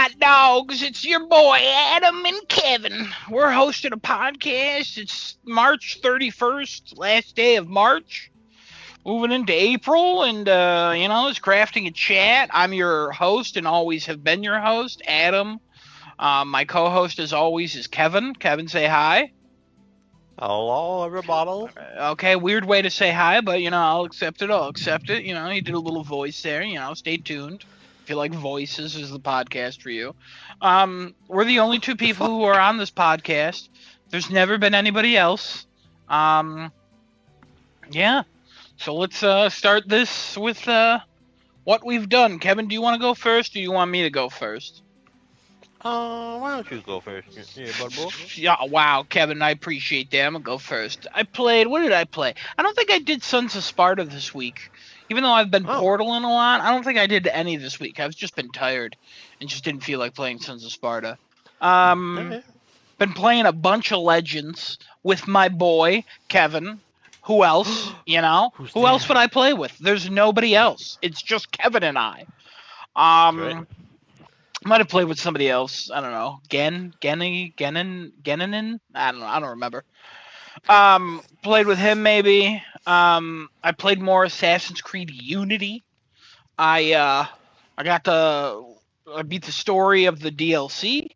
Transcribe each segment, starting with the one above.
hot dogs? It's your boy Adam and Kevin. We're hosting a podcast. It's March 31st, last day of March. Moving into April, and it's crafting a chat. I'm your host and always have been your host, Adam. My co-host, as always, is Kevin. Kevin, say hi. Hello, everybody. Okay, weird way to say hi, but I'll accept it. I'll accept it. You did a little voice there. Stay tuned. If you like voices, is the podcast for you. We're the only two people who are on this podcast. There's never been anybody else. Um, yeah. So let's start this with what we've done. Kevin, do you want to go first, or do you want me to go first? Why don't you go first? Yeah, bud boy. Yeah, wow, Kevin, I appreciate that. I'm gonna go first. What did I play? I don't think I did Sons of Sparta this week. Even though I've been Oh, portaling a lot, I don't think I did any this week. I've just been tired and just didn't feel like playing Sons of Sparta. Um, okay. been playing a bunch of Legends with my boy, Kevin. Who else? Who's Who else would that? I play with? There's nobody else. It's just Kevin and I. That's right. Might have played with somebody else. I don't know. Genin? I don't know. I don't remember. Played with him maybe. I played more Assassin's Creed Unity. I uh, I beat the story of the DLC.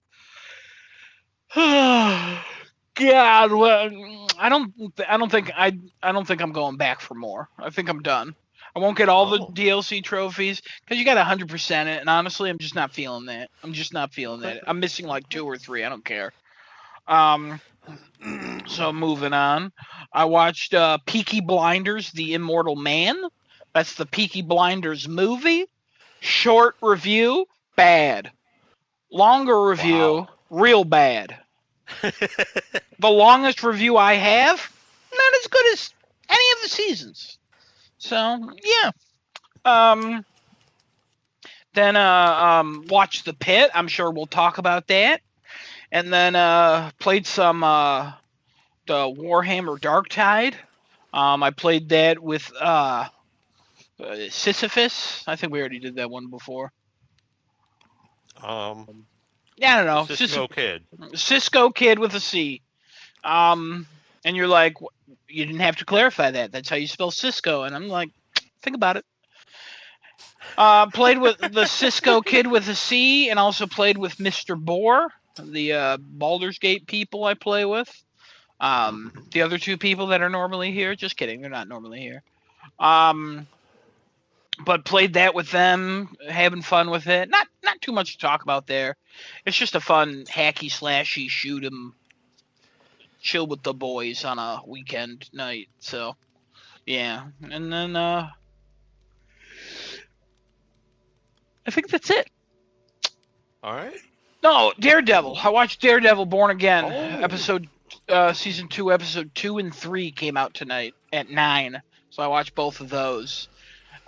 God, well, I don't think I'm going back for more. I think I'm done. I won't get all the Oh, DLC trophies because you got 100% it, and honestly, I'm just not feeling that. I'm just not feeling okay. that. I'm missing like Okay. two or three. I don't care. Um, so moving on, I watched Peaky Blinders: The Immortal Man. That's the Peaky Blinders movie. Short review, bad. Longer Wow. review, real bad. The longest review I have, not as good as any of the seasons. So yeah. Um, then watch The Pit. I'm sure we'll talk about that. And then played some the Warhammer Darktide. I played that with Sisyphus. I think we already did that one before. um, Yeah, I don't the know. Cisco kid. Cisco Kid with a C. Um, and you're like, you didn't have to clarify that. That's how you spell Cisco. And I'm like, think about it. Played with the Cisco Kid with a C, and also played with Mr. Boar, the Baldur's Gate people I play with. The other two people that are normally here, just kidding, they're not normally here. Um, but played that with them, having fun with it. Not too much to talk about there. It's just a fun hacky slashy shoot 'em, chill with the boys on a weekend night. So yeah, and then I think that's it. All right. No, Daredevil. I watched Daredevil Born Again. Oh, Season 2, episode 2 and 3 came out tonight at 9. So I watched both of those.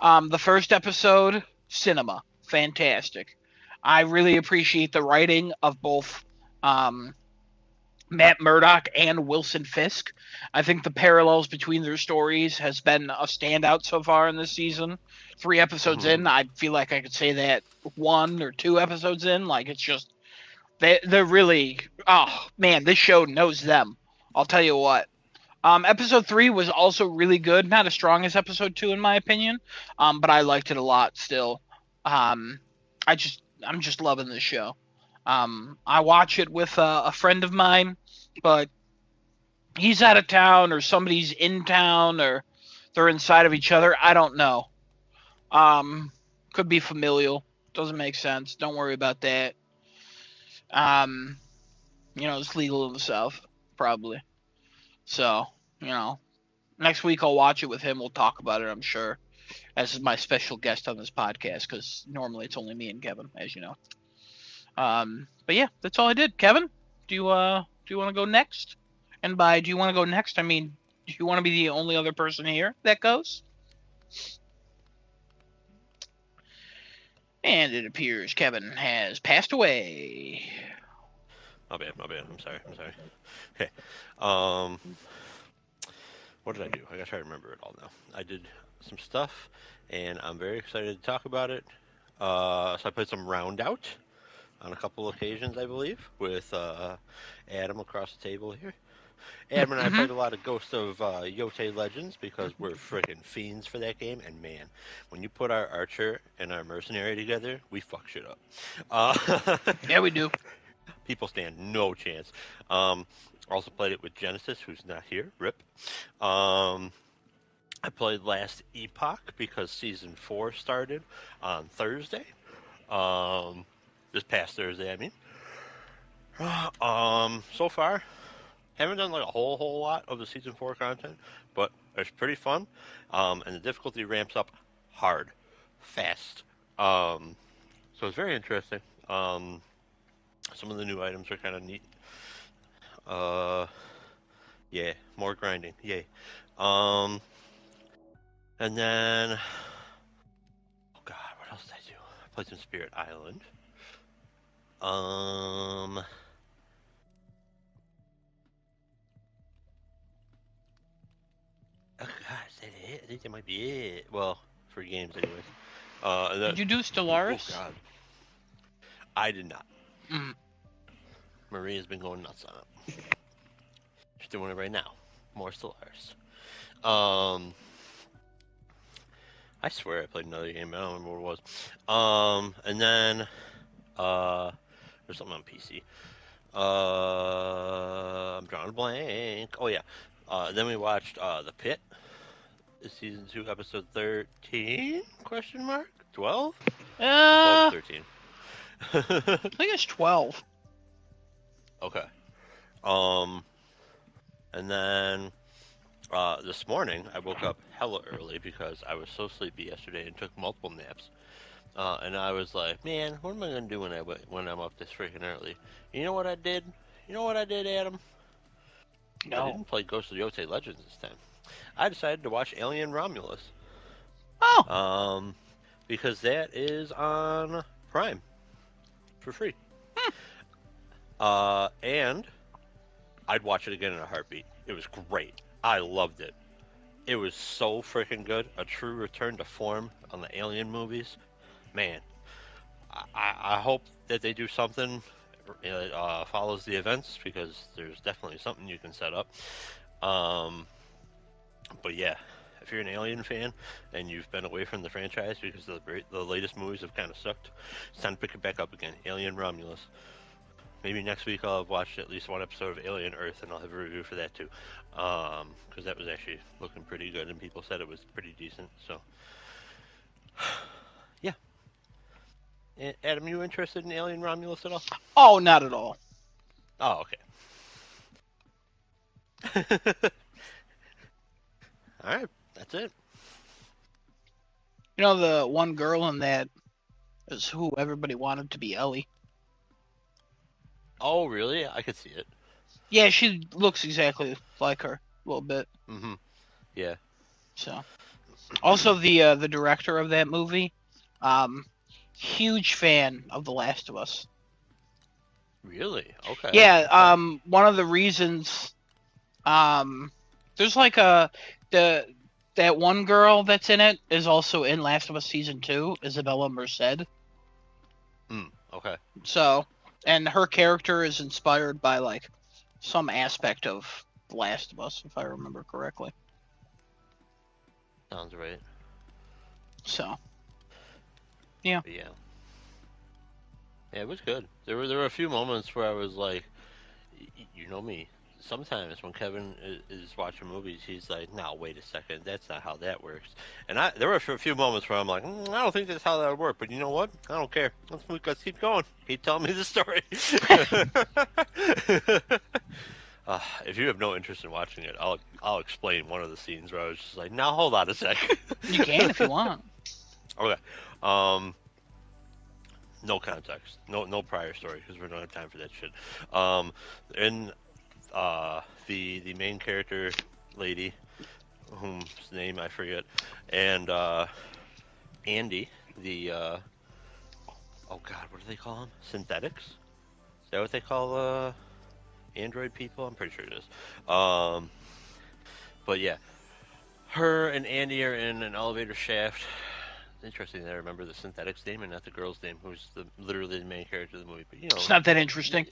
The first episode, cinema. Fantastic. I really appreciate the writing of both um, Matt Murdock and Wilson Fisk. I think the parallels between their stories has been a standout so far in this season. 3 episodes in, I feel like I could say that 1 or 2 episodes in. Like, it's just they're really, oh man, this show knows them. I'll tell you what. Episode 3 was also really good. Not as strong as episode 2 in my opinion, but I liked it a lot still. Um, I'm just loving this show. I watch it with a friend of mine, but he's out of town or somebody's in town or they're inside of each other. I don't know. Um, could be familial. Doesn't make sense. Don't worry about that. Um, it's legal in the South, probably. So, you know, next week I'll watch it with him. We'll talk about it, I'm sure, as my special guest on this podcast, because normally it's only me and Kevin, as you know. But yeah, that's all I did. Kevin, do you want to go next? And by do you want to go next, I mean, do you want to be the only other person here that goes? And it appears Kevin has passed away. my bad. My bad. I'm sorry. I'm sorry. Okay. Um, what did I do? I gotta try to remember it all now. I did some stuff, and I'm very excited to talk about it. So I played some Round Out. on a couple occasions, I believe, with Adam across the table here. Adam and I Hmm. played a lot of Ghost of Yote Legends because we're freaking fiends for that game. And man, when you put our archer and our mercenary together, we fuck shit up. Yeah, we do. People stand no chance. Um, also played it with Genesis, who's not here. Rip. Um, I played last Epoch because season 4 started on Thursday. Um, this past Thursday, I mean. So far, haven't done like a whole lot of the season 4 content, but it's pretty fun. And the difficulty ramps up hard, fast. So it's very interesting. Some of the new items are kind of neat. Uh, yeah, more grinding. Yay. Um, and then, oh god, what else did I do? I played some Spirit Island. Um, oh god, is that it? I think that might be it. Well, for games, anyways. And then, Did you do oh Stellaris? god, I did not. Mm. Maria's been going nuts on it. She's doing it right now. More Stellaris. Um, I swear I played another game, but I don't remember what it was. And then, there's something on PC. I'm drawing a blank. Oh yeah. Then we watched The Pit. Season 2, episode 13? Question mark? 12? 12 or I 13. think it's 12. Okay. And then this morning I woke up hella early because I was so sleepy yesterday and took multiple naps. And I was like, man, what am I gonna do when I'm up this freaking early? You know what I did? You know what I did, Adam? I No. didn't play Ghost of the Yote Legends this time. I decided to watch Alien Romulus. Oh. Um, because that is on Prime for free. Hmm. And I'd watch it again in a heartbeat. It was great. I loved it. It was so freaking good. A true return to form on the Alien movies. Man, I hope that they do something that follows the events because there's definitely something you can set up. Um, but yeah, if you're an Alien fan and you've been away from the franchise because the latest movies have kind of sucked, it's time to pick it back up again. Alien Romulus. Maybe next week I'll have watched at least one episode of Alien Earth and I'll have a review for that too. Because that was actually looking pretty good and people said it was pretty decent. So, yeah. Adam, you interested in Alien Romulus at all? Oh, not at all. Oh, okay. All right, that's it. You know, the one girl in that is who everybody wanted to be Ellie. Oh, really? I could see it. Yeah, she looks exactly like her a little bit. Mm-hmm. Yeah. So, also the director of that movie, huge fan of The Last of Us. Really? Okay. Yeah, Okay. one of the reasons, there's like the that one girl that's in it is also in Last of Us season 2, Isabella Merced. Okay. So, and her character is inspired by like some aspect of The Last of Us, if I remember correctly. Sounds right. So, yeah. But yeah. Yeah, it was good. There were a few moments where I was like, you know me. Sometimes when Kevin is watching movies, he's like, "No, wait a second, that's not how that works." And there were a few moments where I'm like, "I don't think that's how that would work." But you know what? I don't care. Let's keep going. Keep telling me the story. If you have no interest in watching it, I'll explain one of the scenes where I was just like, "Now hold on a sec." You can if you want. Okay. Um, no context, no prior story because we don't have time for that shit. In the main character lady, whose name I forget, and Andy, the oh god, what do they call them? Synthetics? Is that what they call android people? I'm pretty sure it is. But yeah, her and Andy are in an elevator shaft. interesting that I remember the synthetic's name and not the girl's name, who's literally the main character of the movie. But It's not that interesting.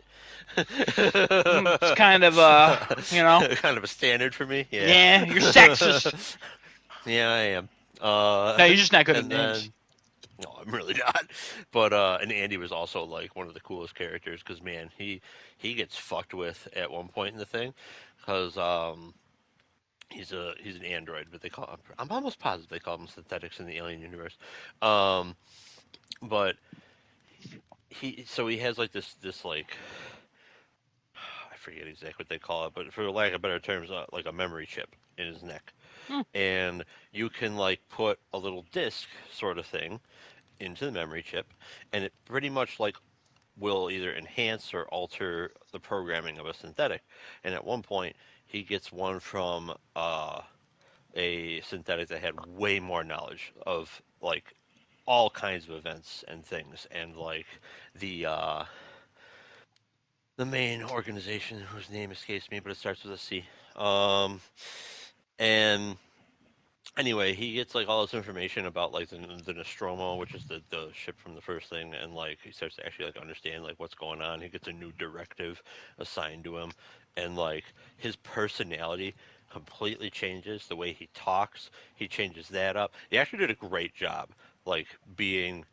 It's kind of kind of a standard for me. Yeah. Yeah, you're sexist. Yeah, I am. No, you're just not good at And names. then no, I'm really not. But and Andy was also like one of the coolest characters because man, he gets fucked with at one point in the thing because he's an android, but they call him, I'm almost positive they call him synthetics in the Alien universe. Um, but he has like this like I forget exactly what they call it, but for lack of better terms, like a memory chip in his neck, Hmm. and you can like put a little disc sort of thing into the memory chip, and it pretty much like will either enhance or alter the programming of a synthetic. And at one point, he gets one from a synthetic that had way more knowledge of like all kinds of events and things, and like the uh, the main organization whose name escapes me, but it starts with a C. Um, and anyway, he gets like all this information about like the Nostromo, which is the ship from the first thing, and like he starts to actually like understand like what's going on. He gets a new directive assigned to him, and like his personality completely changes. The way he talks, he changes that up. He actually did a great job, like being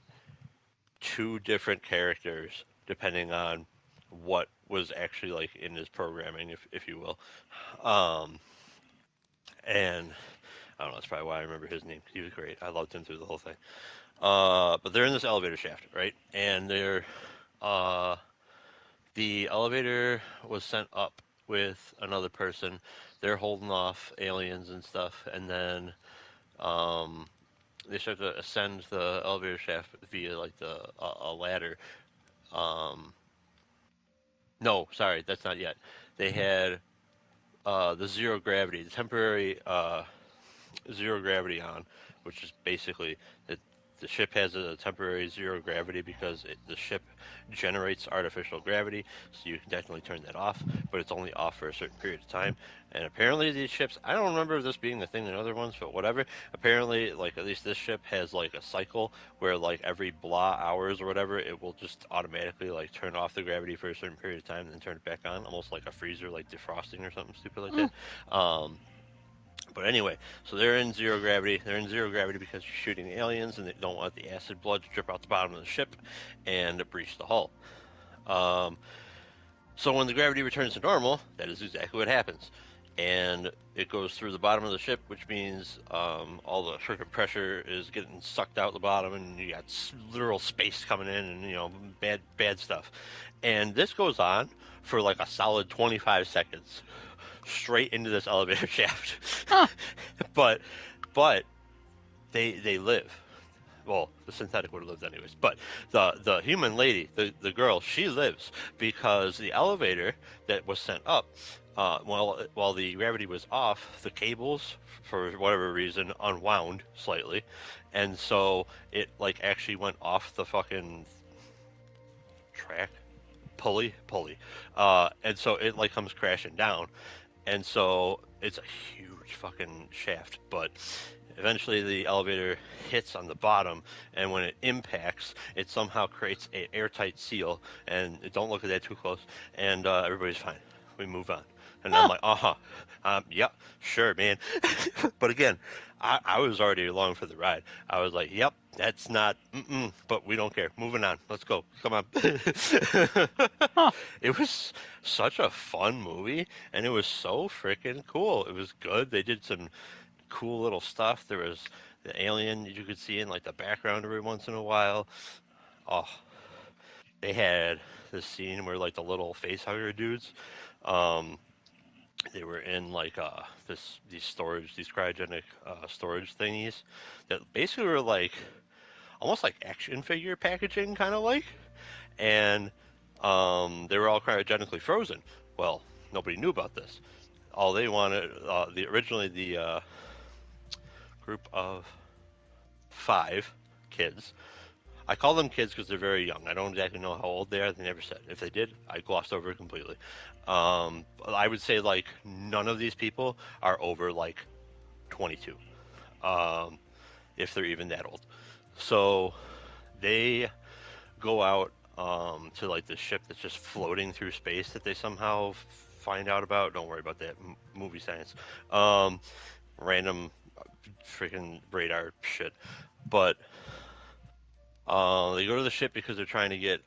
two different characters depending on what was actually like in his programming, if you will. Um, and I don't know. That's probably why I remember his name. He was great. I loved him through the whole thing. But they're in this elevator shaft, right? And uh, the elevator was sent up with another person. They're holding off aliens and stuff, and then um, they start to ascend the elevator shaft via like a ladder. Um, no, sorry, that's not yet. They had the zero gravity, the temporary zero gravity on, which is basically that the ship has a temporary zero gravity because the ship generates artificial gravity, so you can definitely turn that off, but it's only off for a certain period of time. And apparently these ships, I don't remember this being the thing in other ones, but whatever. Apparently, like at least this ship has like a cycle where like every blah hours or whatever, it will just automatically like turn off the gravity for a certain period of time and then turn it back on, almost like a freezer, like defrosting or something stupid like Hmm. that. But anyway, so they're in zero gravity. They're in zero gravity because you're shooting aliens and they don't want the acid blood to drip out the bottom of the ship and breach the hull. Um, so when the gravity returns to normal, that is exactly what happens. And it goes through the bottom of the ship, which means all the freaking pressure is getting sucked out the bottom, and you got literal space coming in, and bad stuff. And this goes on for like a solid 25 seconds, straight into this elevator shaft. Huh. but but they live. Well, the synthetic would have lived anyways, but the human lady, the girl, she lives because the elevator that was sent up, while the gravity was off, the cables for whatever reason unwound slightly, and so it like actually went off the fucking track pulley, and so it like comes crashing down, and so it's a huge fucking shaft, but eventually the elevator hits on the bottom, and when it impacts, it somehow creates an airtight seal, and don't look at that too close, and everybody's fine. We move on. And I'm Huh. like, yep, sure, man. But again, I was already along for the ride. I was like, yep, that's not, but we don't care. Moving on. Let's go. Come on. Huh. It was such a fun movie, and it was so freaking cool. It was good. They did some cool little stuff. There was the alien you could see in like the background every once in a while. Oh, they had this scene where like the little face hugger dudes, um, they were in like these cryogenic storage thingies that basically were like almost like action figure packaging kind of like, and they were all cryogenically frozen. Well, nobody knew about this. All they wanted, originally the group of 5 kids. I call them kids because they're very young. I don't exactly know how old they are. They never said. If they did, I glossed over it completely. I would say like none of these people are over like 22, if they're even that old. So they go out to like the ship that's just floating through space that they somehow find out about. Don't worry about that movie science. Um, Random freaking radar shit. But they go to the ship because they're trying to get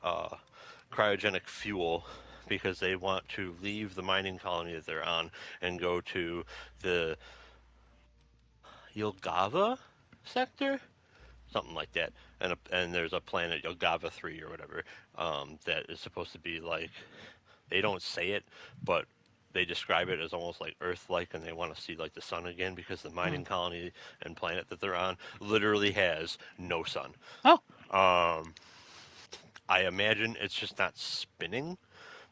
cryogenic fuel because they want to leave the mining colony that they're on and go to the Yelgava sector, something like that. And there's a planet Yelgava 3 or whatever that is supposed to be like, they don't say it, but they describe it as almost like Earth-like, and they want to see like the sun again because the Hmm. mining colony and planet that they're on literally has no sun. Oh, Um, I imagine it's just not spinning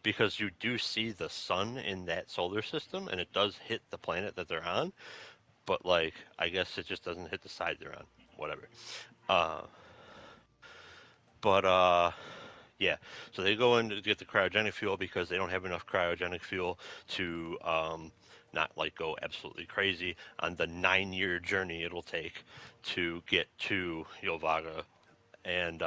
because you do see the sun in that solar system and it does hit the planet that they're on, but like I guess it just doesn't hit the side they're on. Whatever. Uh, but yeah, so they go in to get the cryogenic fuel because they don't have enough cryogenic fuel to not like go absolutely crazy on the 9-year journey it'll take to get to Yolvaga. And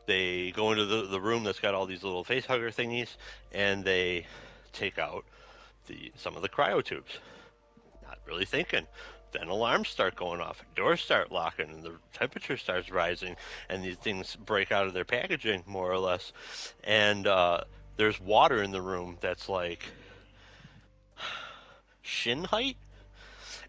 they go into the room that's got all these little face hugger thingies, and they take out some of the cryotubes. Not really thinking. Then alarms start going off, doors start locking, and the temperature starts rising, and these things break out of their packaging more or less. And there's water in the room that's like shin height,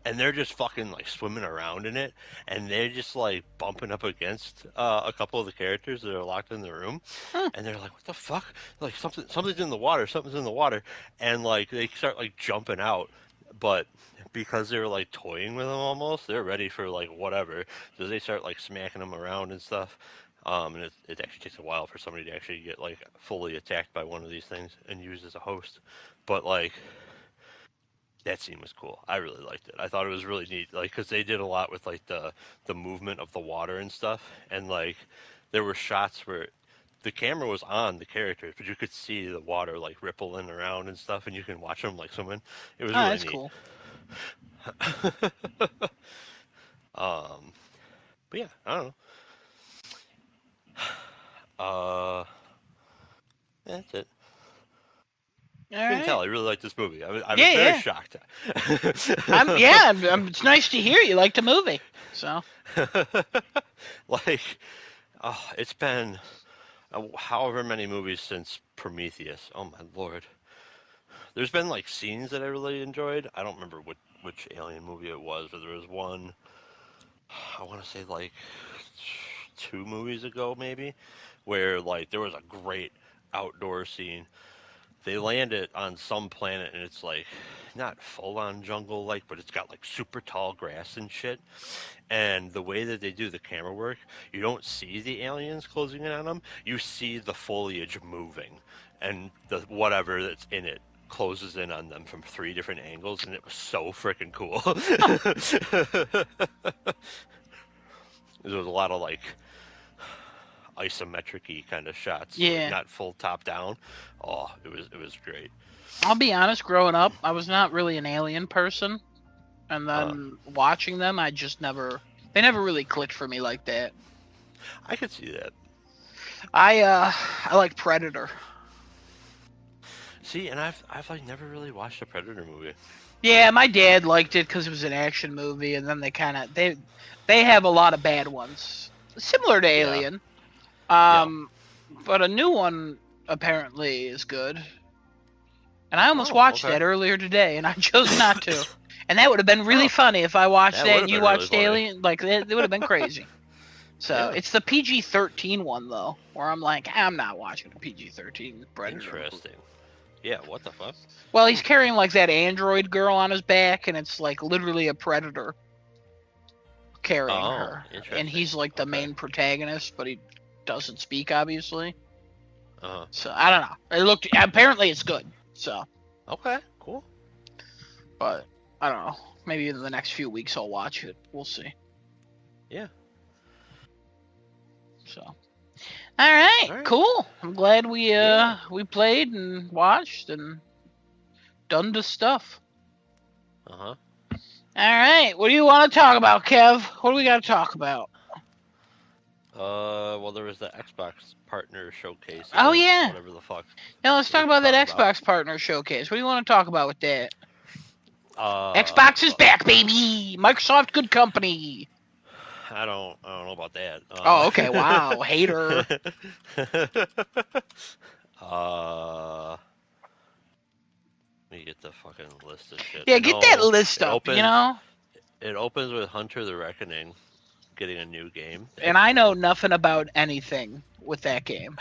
and they're just fucking like swimming around in it, and they're just like bumping up against a couple of the characters that are locked in the room, hmm. and they're like, "What the fuck? Like something's in the water, something's in the water," and like they start like jumping out, but because they're like toying with them almost, they're ready for like whatever, so they start like smacking them around and stuff. And it actually takes a while for somebody to actually get like fully attacked by one of these things and used as a host, but like that scene was cool. I really liked it. I thought it was really neat, like because they did a lot with like the movement of the water and stuff, and like there were shots where the camera was on the characters, but you could see the water like rippling around and stuff, and you can watch them like swimming. It was Oh, really that's neat. cool. um, but yeah, I don't know. That's it. All You can tell right. I really like this movie. I was Yeah, very yeah. shocked. It's nice to hear you liked the movie. So, Like, oh, it's been however many movies since Prometheus. Oh my lord. There's been like scenes that I really enjoyed. I don't remember which alien movie it was, but there was one I want to say like 2 movies ago maybe, where like there was a great outdoor scene. They land it on some planet and it's like not full on jungle like, but it's got like super tall grass and shit. And the way that they do the camera work, you don't see the aliens closing in on them. You see the foliage moving, and the whatever that's in it closes in on them from 3 different angles, and it was so freaking cool. There was a lot of like isometric-y kind of shots, like yeah. not full top down. Oh, it was great. I'll be honest, growing up, I was not really an alien person. And Uh, then watching them, they never really clicked for me like that. I could see that. I like Predator. See, and I've like never really watched a Predator movie. Yeah, my dad liked it because it was an action movie, and then they have a lot of bad ones, similar to Yeah, Alien. yeah. Um, but a new one apparently is good. And I almost Oh, watched okay. that earlier today, and I chose not to. And that would have been really Oh, funny if I watched that that would and have you been really watched funny. Alien. Like it would have been crazy. So Yeah, it's the PG-13 one though, where I'm like, I'm not watching a PG-13 Predator movie. interesting. Yeah, what the fuck? Well, he's Hmm. carrying like that android girl on his back, and it's like literally a predator carrying Oh, her, and interesting. he's like the Okay. main protagonist, but he doesn't speak obviously. Uh-huh. So I don't know. It looked apparently it's good. So, Okay, cool. but I don't know. Maybe in the next few weeks I'll watch it. We'll see. Yeah. So, all right, All right. cool. I'm glad Yeah. we played and watched and done the stuff. Uh-huh. All right, what do you want to talk about, Kev? What do we got to talk about? Well, there was the Xbox partner showcase Oh event, yeah, whatever the fuck now let's we talk about that talk about. Xbox partner showcase. What do you want to talk about with that? Xbox is Well, back, baby. Microsoft, good company. I don't know about that. Oh, okay. Wow, hater. Uh, Let me get the fucking list of shit. Yeah, I get that know list it up. You opens. know, It opens with Hunter the Reckoning getting a new game. and That's I know cool. nothing about anything with that game,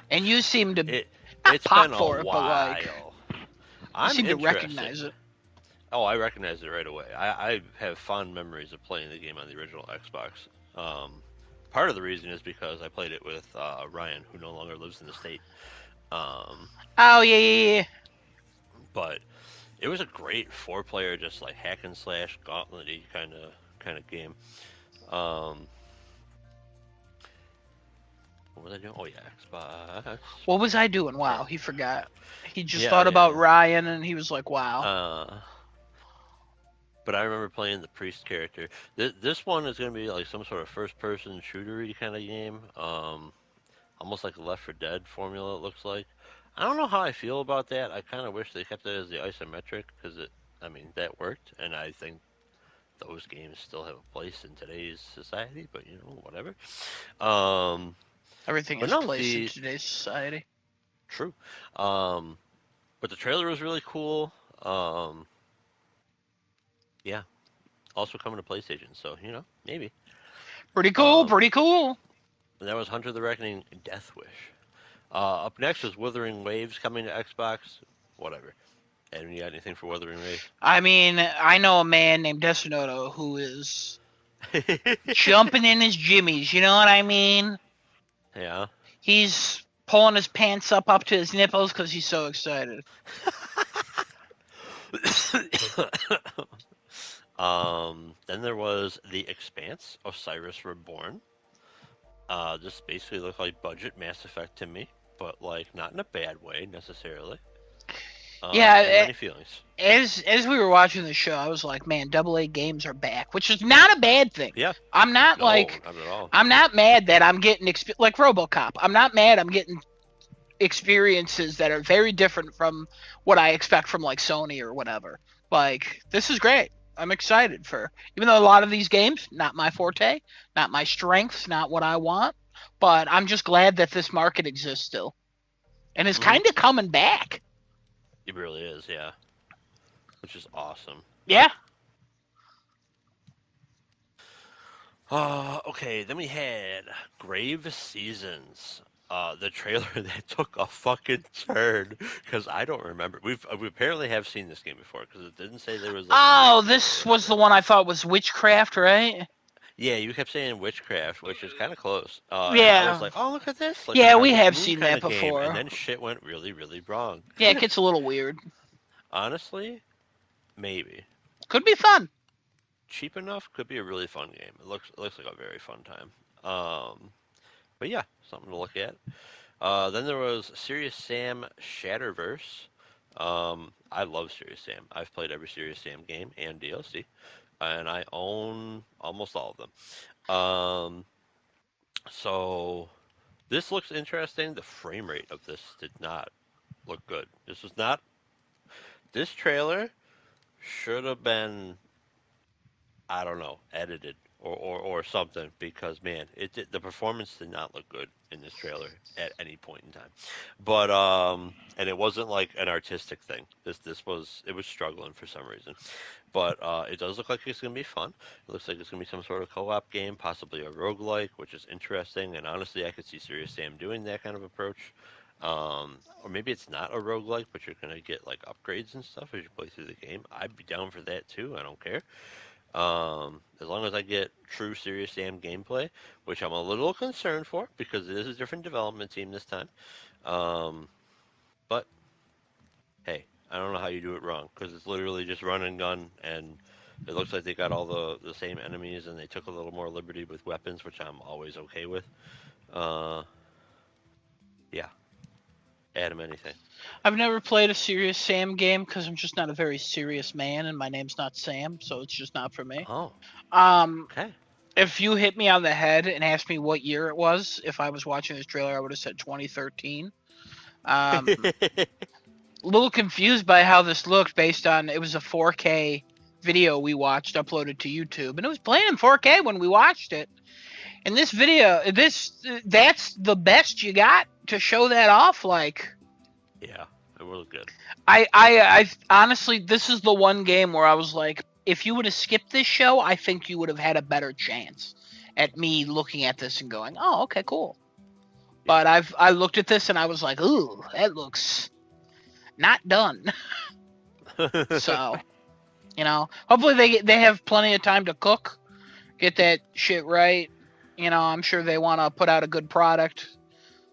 and you seem to it not it's been pop a for it, but like while. you I'm seem to interested. recognize it. Oh, I recognize it right away. I have fond memories of playing the game on the original Xbox. Um, Part of the reason is because I played it with Ryan, who no longer lives in the state. Um, Oh yeah, yeah, yeah. but it was a great four-player, just like hack and slash, gauntlet-y kind of game. Um, what was I doing? Oh yeah, Xbox. What was I doing? Part. Wow, he forgot. He just Yeah, thought about yeah, Ryan, and he was like, yeah. "Wow." But I remember playing the priest character. This one is going to be like some sort of first-person shootery kind of game. Almost like a Left 4 Dead formula. It looks like. I don't know how I feel about that. I kind of wish they kept it as the isometric because I mean, that worked, and I think those games still have a place in today's society. But whatever. Um, Everything but has no, place in the today's society. true. Um, but the trailer was really cool. Um, yeah, also coming to PlayStation, so maybe. Pretty cool. Um, Pretty cool. and that was Hunter the Reckoning Death Wish. Up next was Wuthering Waves coming to Xbox. Whatever. And you got anything for Wuthering Waves? I mean, I know a man named Desinoto who is jumping in his jimmies. You know what I mean? Yeah. He's pulling his pants up to his nipples because he's so excited. Then there was The Expanse: Osiris Reborn. This basically looked like budget Mass Effect to me, but like not in a bad way necessarily. And Yeah, many feelings. as we were watching the show, I was like, man, AA games are back, which is not a bad thing. Yeah. I'm not No, like, not at all. I'm not mad that I'm getting like RoboCop. I'm not mad I'm getting experiences that are very different from what I expect from like Sony or whatever. Like, this is great. I'm excited for, even though a lot of these games, not my forte, not my strengths, not what I want, but I'm just glad that this market exists still and is Hmm. kind of coming back. It really is, yeah. Which is awesome. Yeah. Okay, then we had Grave Seasons. The trailer that took a fucking turn because I don't remember. We apparently have seen this game before because it didn't say there was like a new Oh, trailer or this was the anything. one I thought was Witchcraft, right? Yeah, you kept saying Witchcraft, which is kind of close. And I was Yeah. like, oh, look at this, like a Yeah, we Harvest have Moon seen kind that of game. And before. then shit went really, really wrong. Yeah, it gets a little weird. Honestly, maybe. Could be fun. Cheap enough, could be a really fun game. It looks like a very fun time. But yeah, something to look at. Then there was Serious Sam Shatterverse. I love Serious Sam. I've played every Serious Sam game and DLC, and I own almost all of them. So this looks interesting. The frame rate of this did not look good. This was not. This trailer should have been, I don't know, edited or something because man, the performance did not look good in this trailer at any point in time. But and it wasn't like an artistic thing. It was struggling for some reason. But it does look like it's gonna be fun. It looks like it's gonna be some sort of co-op game, possibly a roguelike, which is interesting. And honestly, I could see Serious Sam doing that kind of approach. Or maybe it's not a roguelike, but you're gonna get like upgrades and stuff as you play through the game. I'd be down for that too. I don't care. As long as I get true Serious Sam gameplay, which I'm a little concerned for because it is a different development team this time. Um, but hey, I don't know how you do it wrong because it's literally just run and gun, and it looks like they got all the same enemies, and they took a little more liberty with weapons, which I'm always okay with. Uh, yeah, Adam anything? I've never played a Serious Sam game because I'm just not a very serious man, and my name's not Sam, so it's just not for me. Oh, Um, okay. if you hit me on the head and asked me what year it was, if I was watching this trailer, I would have said 2013. A little confused by how this looked based on it was a 4K video we watched uploaded to YouTube, and it was playing in 4K when we watched it. And this video, that's the best you got to show that off. Like, Yeah, it was good. I honestly, this is the one game where I was like, if you would have skipped this show, I think you would have had a better chance at me looking at this and going, oh, okay, cool. But I looked at this and I was like, ooh, that looks not done. So, hopefully they have plenty of time to cook, get that shit right. I'm sure they want to put out a good product.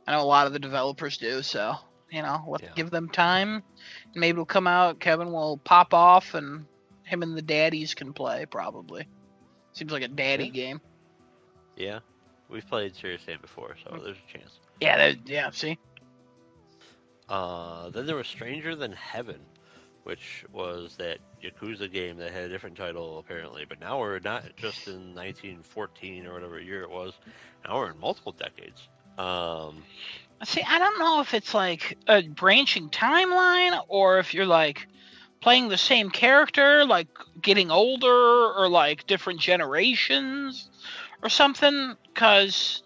I know a lot of the developers do, so give them time. Maybe it'll come out. Kevin will pop off, and him and the daddies can play. Probably seems like a daddy game. Yeah, we've played Serious Sam before, so there's a chance. Yeah. See. Then there was Stranger Than Heaven, which was that Yakuza game that had a different title apparently, but now we're not just in 1914 or whatever year it was. Now we're in multiple decades. See, I don't know if it's like a branching timeline or if you're like playing the same character, like getting older or like different generations or something. Because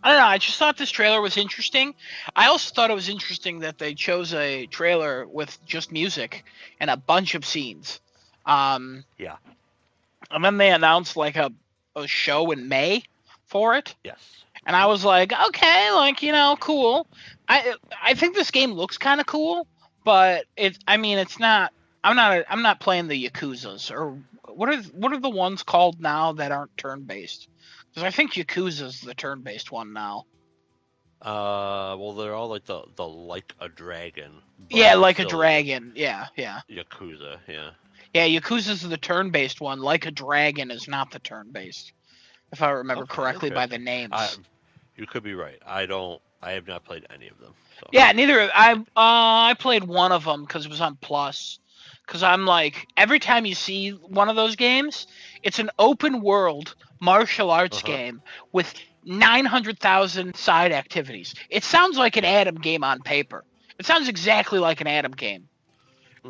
I don't know. I just thought this trailer was interesting. I also thought it was interesting that they chose a trailer with just music and a bunch of scenes. Yeah. And then they announced like a show in May for it. Yes. And I was like, okay, like, cool. I think this game looks kind of cool, but it's not. I'm not playing the Yakuzas or what are the ones called now that aren't turn based? Because I think Yakuza's the turn based one now. Well, they're all like the like a dragon. Yeah, like a dragon. Yeah. Yakuza. Yeah. Yeah, Yakuza's the turn based one. Like a Dragon is not the turn based, if I remember correctly by the names. You could be right. I have not played any of them. So. Yeah, neither. I played one of them because it was on Plus. Because I'm like, every time you see one of those games, it's an open world martial arts game with 900,000 side activities. It sounds like an Adam game on paper. It sounds exactly like an Adam game.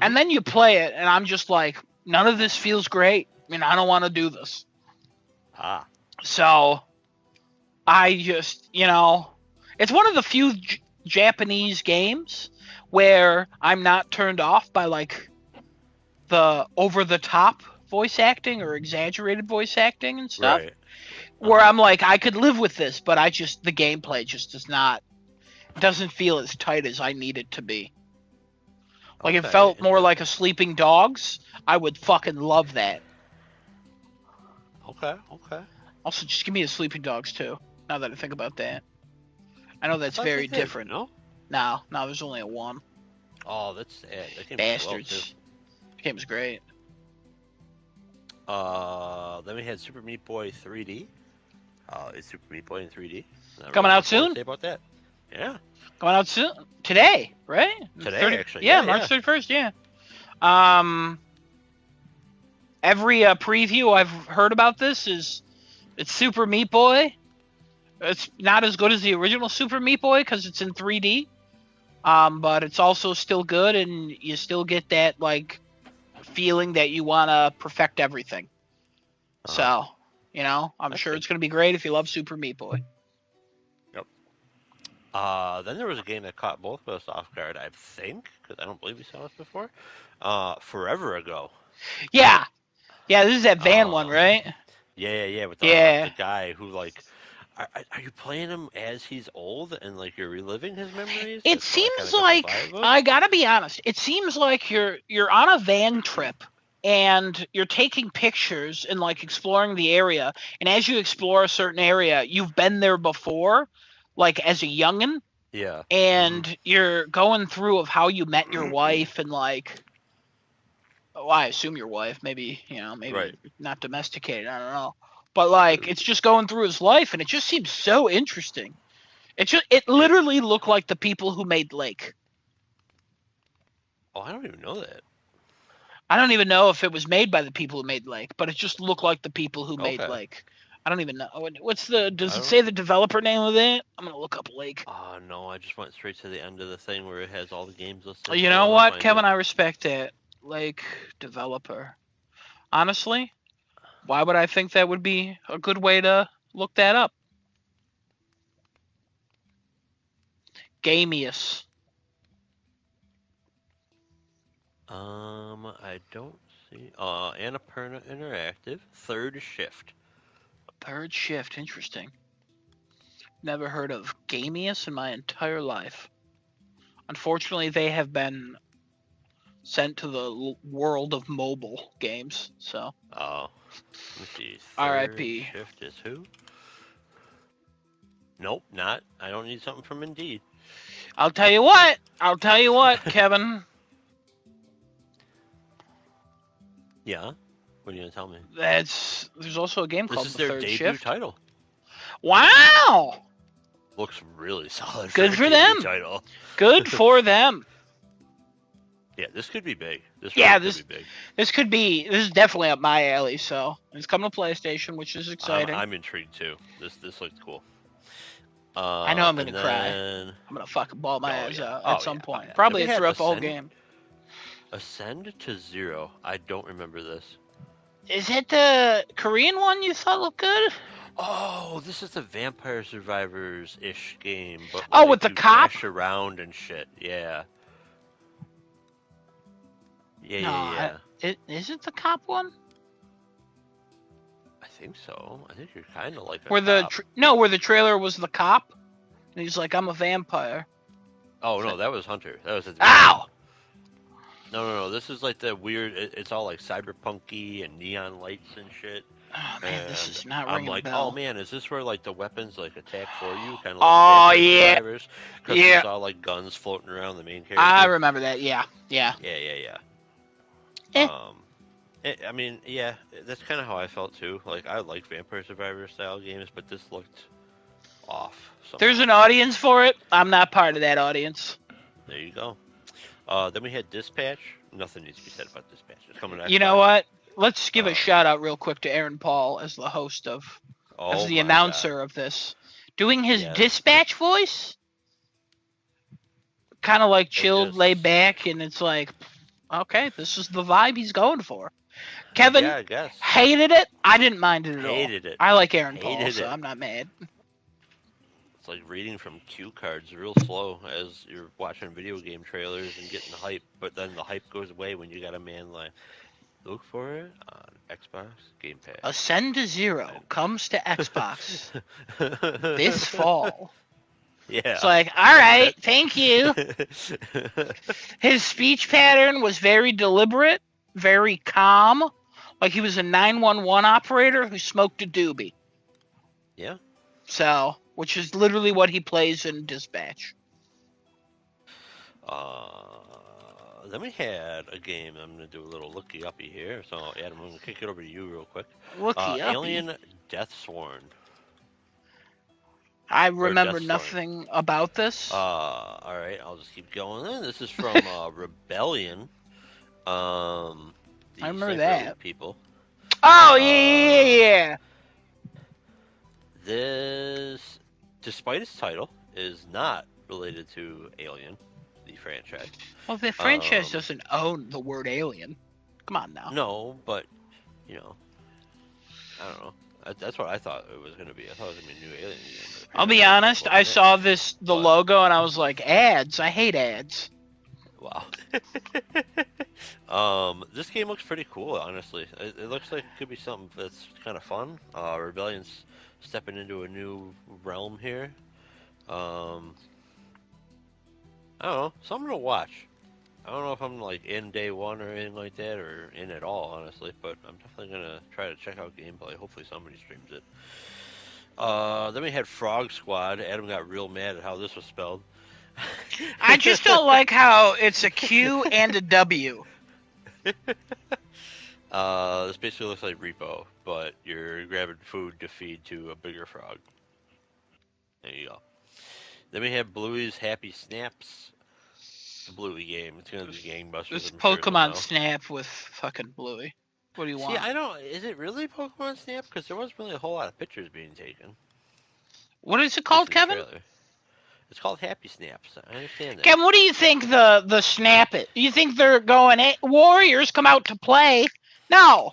And then you play it, and I'm just like, none of this feels great. I mean, I don't want to do this. So, I just, it's one of the few Japanese games where I'm not turned off by, like, the over-the-top voice acting or exaggerated voice acting and stuff. Right. Where I'm like, I could live with this, but the gameplay just doesn't feel as tight as I need it to be. Like, it felt more like a Sleeping Dogs. I would fucking love that. Okay. Also, just give me a Sleeping Dogs, too, now that I think about that. I know that's very different. No, there's only a one. Oh, that's sad. That game Bastards. The game was great. Then we had Super Meat Boy 3D. It's Super Meat Boy in 3D. Coming out soon? Say about that. Yeah. Going out soon today, right? Today, actually. Yeah, March 31st. Yeah. Every preview I've heard about this it's Super Meat Boy. It's not as good as the original Super Meat Boy because it's in 3D. But it's also still good, and you still get that like feeling that you want to perfect everything. So, I'm sure it's going to be great if you love Super Meat Boy. Then there was a game that caught both of us off guard, I think, because I don't believe we saw this before. Forever Ago. Yeah, this is that van one, right? Yeah, with the guy who, like, are you playing him as he's old and, like, you're reliving his memories? It seems like, I gotta be honest, it seems like you're on a van trip and you're taking pictures and, like, exploring the area, and as you explore a certain area, you've been there before, like, as a youngin'. Yeah. And you're going through of how you met your wife and, like, I assume your wife, maybe right. not domesticated, I don't know. But, like, it's just going through his life, and it just seems so interesting. It literally looked like the people who made Lake. Oh, I don't even know that. I don't even know if it was made by the people who made Lake, but it just looked like the people who made Okay. Lake. I don't even know. What's the? Does I it don't. say the developer name of it? I'm gonna look up Lake. Oh no, I just went straight to the end of the thing where it has all the games listed. You Hold know on, I'll what, find it. Kevin? I respect it. Lake developer. Honestly, why would I think that would be a good way to look that up? Gamius. I don't see. Annapurna Interactive, Third Shift. Third Shift. Interesting. Never heard of Gamius in my entire life. Unfortunately, they have been sent to the world of mobile games. So, Oh, let me see. Third R.I.P. Shift is who? Nope, not. I don't need something from Indeed. I'll tell you what. I'll tell you what, Kevin. Yeah. What are you gonna tell me? There's also a game This called is The their Third debut Shift. title. Wow. Looks really solid for Good a for debut them. title. Good for them. Yeah, this could be big. This Yeah, really could be big. this is definitely up my alley. So it's coming to PlayStation, which is I'm exciting. I'm intrigued too. This looks cool. I know I'm gonna And cry. then I'm gonna fucking ball my oh eyes yeah, out at oh some yeah, oh point. yeah. Then we Probably had throughout the whole game. Ascend to Zero. I don't remember this. Is it the Korean one you thought looked good? Oh, this is the Vampire Survivors ish game, but Oh, with like the you cop? dash around and shit. Yeah, yeah, No, yeah, yeah. is it the cop one? I think so. I think you're kind of like a Where cop. where the trailer was the cop, and he's like, "I'm a vampire." Oh Is no, that- that was Hunter. That was at the beginning. Ow! No, no, no. This is like the weird. It's all like cyberpunky and neon lights and shit. Oh man, this And is not I'm ringing a like, oh bell. man, is this where like the weapons like attack for you, kind of like the Oh Vampire yeah, Survivors? Because we yeah. saw like guns floating around the main I character. remember that. Yeah, yeah. Yeah, yeah, yeah. Eh. I mean, yeah, that's kind of how I felt too. Like I like Vampire Survivor style games, but this looked off There's somehow. an audience for it. I'm not part of that audience. There you go. Then we had Dispatch. Nothing needs to be said about Dispatch. It's coming to You know Xbox. what? Let's give a Um, shout out real quick to Aaron Paul as the host as oh the my God. announcer of this, doing his Yes. dispatch voice, kind of like And chilled, just laid back, and it's like, okay, this is the vibe he's going for. Kevin yeah, I guess. hated it. I didn't mind it at all. Hated it. I like Aaron Paul, Hated so it. I'm not mad. It's like reading from cue cards real slow as you're watching video game trailers and getting hype, but then the hype goes away when you got a man like, look for it on Xbox Game Pass. Ascend to Zero comes to Xbox this fall. Yeah. It's like, all right, thank you. His speech pattern was very deliberate, very calm, like he was a 911 operator who smoked a doobie. Yeah. So, which is literally what he plays in Dispatch. Then we had a game. I'm gonna do a little looky uppy here. So Adam, I'm gonna kick it over to you real quick. Looky uppy. Alien Deathsworn. I Or remember Deathsworn. nothing about this. All right, I'll just keep going. Then this is from Rebellion. The I remember Sniper that. Elite people. Oh yeah. This, despite its title, is not related to Alien, the franchise. Well, the franchise doesn't own the word alien. Come on now. No, but you know, I don't know. That's what I thought it was going to be. I thought it was going to be a new Alien game. I'll be honest. I saw the logo and I was like, ads. I hate ads. Wow. This game looks pretty cool, honestly. It looks like it could be something that's kind of fun. Rebellion's stepping into a new realm here. I don't know, something to watch. I don't know if I'm like in day one or anything like that, or in at all, honestly. But I'm definitely gonna try to check out gameplay. Hopefully somebody streams it. Then we had Frog Squad. Adam got real mad at how this was spelled. I just don't like how it's a Q and a W. This basically looks like Repo, but you're grabbing food to feed to a bigger frog. There you go. Then we have Bluey's Happy Snaps. the Bluey game. It's gonna be gangbusters. It's I'm sure Pokemon somehow. Snap with fucking Bluey. What do you See, want? I don't. Is it really Pokemon Snap? Because there wasn't really a whole lot of pictures being taken, What is it at least called, in the Kevin? trailer. It's called Happy Snaps. I understand that. Kevin, what do you think the Snap it? You think they're going, hey, Warriors come out to play? No,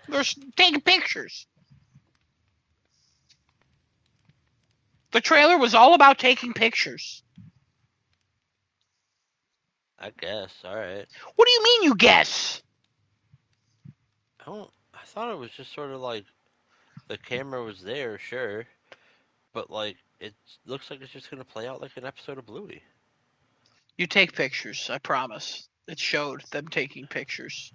they're taking pictures. The trailer was all about taking pictures. I guess. All right. What do you mean you guess? I don't. I thought it was just sort of like the camera was there, sure, but like it looks like it's just gonna play out like an episode of Bluey. You take pictures, I promise. It showed them taking pictures.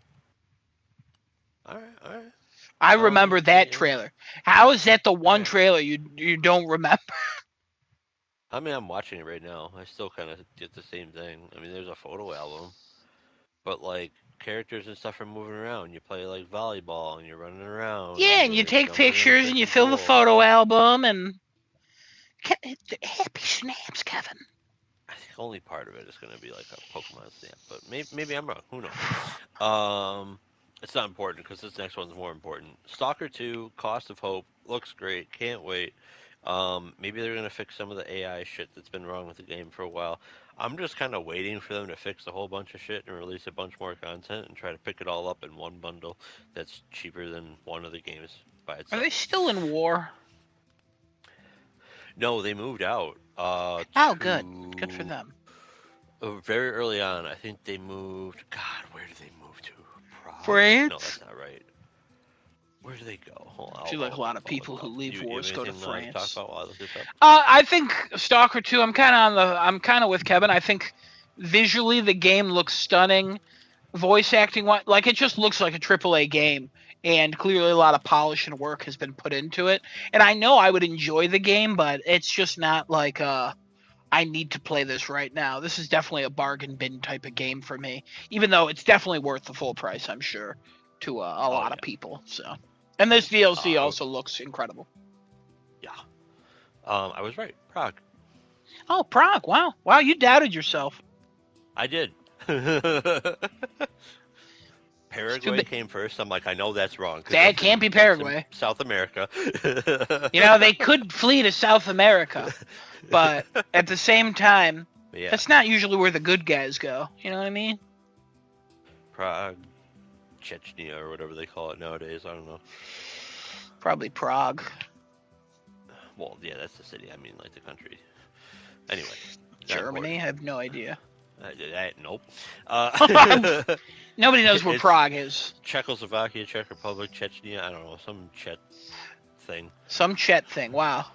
All right. All right. I remember that Yeah. trailer. How is that the one Alright. trailer you don't remember? I mean, I'm watching it right now. I still kind of get the same thing. I mean, there's a photo album, but like characters and stuff are moving around. You play like volleyball and you're running around Yeah, and and you you're take jumping in a pictures and you freaking fill the pool. photo album and happy snaps, Kevin. I think only part of it is going to be like a Pokemon Snap, but maybe I'm wrong. Who knows? It's not important because this next one's more important. Stalker 2, Cost of Hope, looks great. Can't wait. Maybe they're gonna fix some of the AI shit that's been wrong with the game for a while. I'm just kind of waiting for them to fix a whole bunch of shit and release a bunch more content and try to pick it all up in one bundle that's cheaper than one of the games by Are they itself. still in war? No, they moved out Oh, good. Good for them. very early on. I think they moved. God, where did they move to? Prague? No, France? that's not right. Where do they go? Hold on, I feel like a lot of I'll look people it who up. leave You have wars go to anything to talk France. about while I look this up? I think Stalker 2. I'm kind of with Kevin. I think visually the game looks stunning. Voice acting, like it just looks like a AAA game, and clearly a lot of polish and work has been put into it. And I know I would enjoy the game, but it's just not like I need to play this right now. This is definitely a bargain bin type of game for me, even though it's definitely worth the full price, I'm sure, to a Oh lot yeah. of people. So, and this DLC Uh, also looks incredible. yeah. I was right. Prague. Oh, Prague! Wow, wow, you doubted yourself. I did. It's too Paraguay came first. I'm like, I know that's wrong because That can't be that's in Paraguay. South America. You know, they could flee to South America, but at the same time, yeah, that's not usually where the good guys go. You know what I mean? Prague, Chechnya, or whatever they call it nowadays. I don't know. Probably Prague. Well, yeah, that's the city. I mean, like the country. Anyway, not Germany? important. I have no idea. Nope. Nobody knows where It's Prague is. Czechoslovakia, Czech Republic, Chechnya. I don't know, some Chet thing. Some Chet thing. Wow.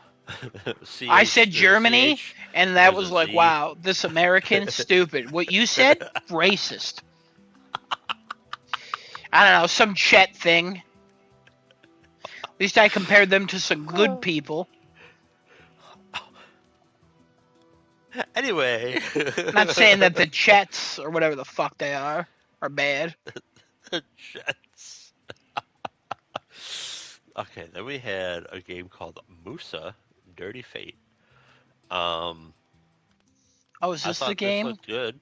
CH, I said there's a Germany, CH, and that there's was a like, Z. wow, this American stupid. What you said, racist. I don't know, some Chet thing. At least I compared them to some good people. Anyway. I'm not saying that the Chets, or whatever the fuck they are bad. Jets. Okay, then we had a game called Musa Dirty Fate. Oh, is I this the thought this game? looked good.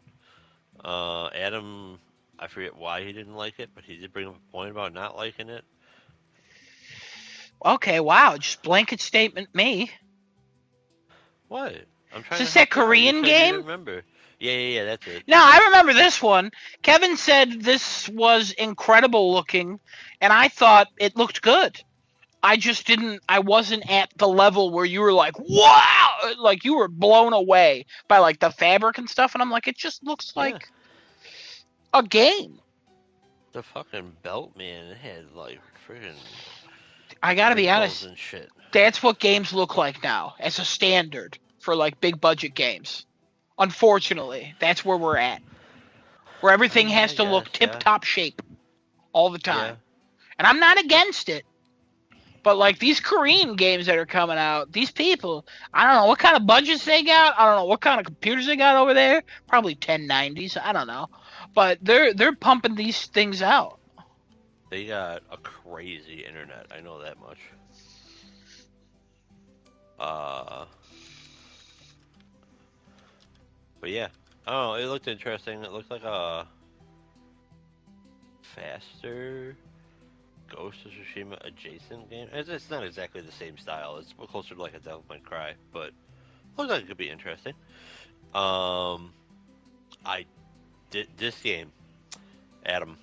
Adam, I forget why he didn't like it, but he did bring up a point about not liking it. Okay, wow, just blanket statement me. What? I'm trying Is this to that help you out. You Korean said you game? didn't remember. Yeah, that's it. No, I remember this one. Kevin said this was incredible looking, and I thought it looked good. I wasn't at the level where you were like, wow! Like, you were blown away by, like, the fabric and stuff, and I'm like, it just looks Yeah. like a game. The fucking belt, man, it had, like, friggin' I gotta be wrinkles honest, and shit. that's what games look like now, as a standard for, like, big budget games. Unfortunately, that's where we're at. Where everything has to look tip-top shape all the time. Yeah. And I'm not against it. But, like, these Korean games that are coming out, these people, I don't know what kind of budgets they got. I don't know what kind of computers they got over there. Probably 1090s. I don't know. But they're pumping these things out. They got a crazy internet. I know that much. But yeah, Oh, it looked interesting. It looked like a faster Ghost of Tsushima adjacent game. It's not exactly the same style. It's closer to like a Devil May Cry, but looks like it could be interesting. Um, I did this game, Adam.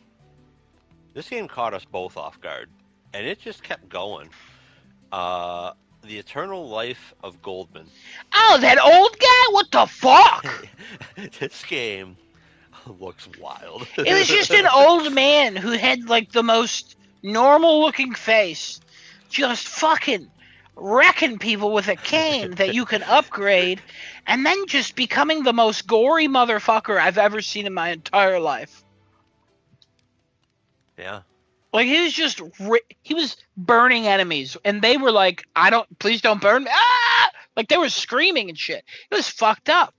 This game caught us both off guard, and it just kept going. Uh, The Eternal Life of Goldman. Oh, that old guy? What the fuck? This game looks wild. It was just an old man who had like the most normal looking face, just fucking wrecking people with a cane that you can upgrade, and then just becoming the most gory motherfucker I've ever seen in my entire life. Yeah. Like he was burning enemies, and they were like, please don't burn me." Ah! Like they were screaming and shit. It was fucked up.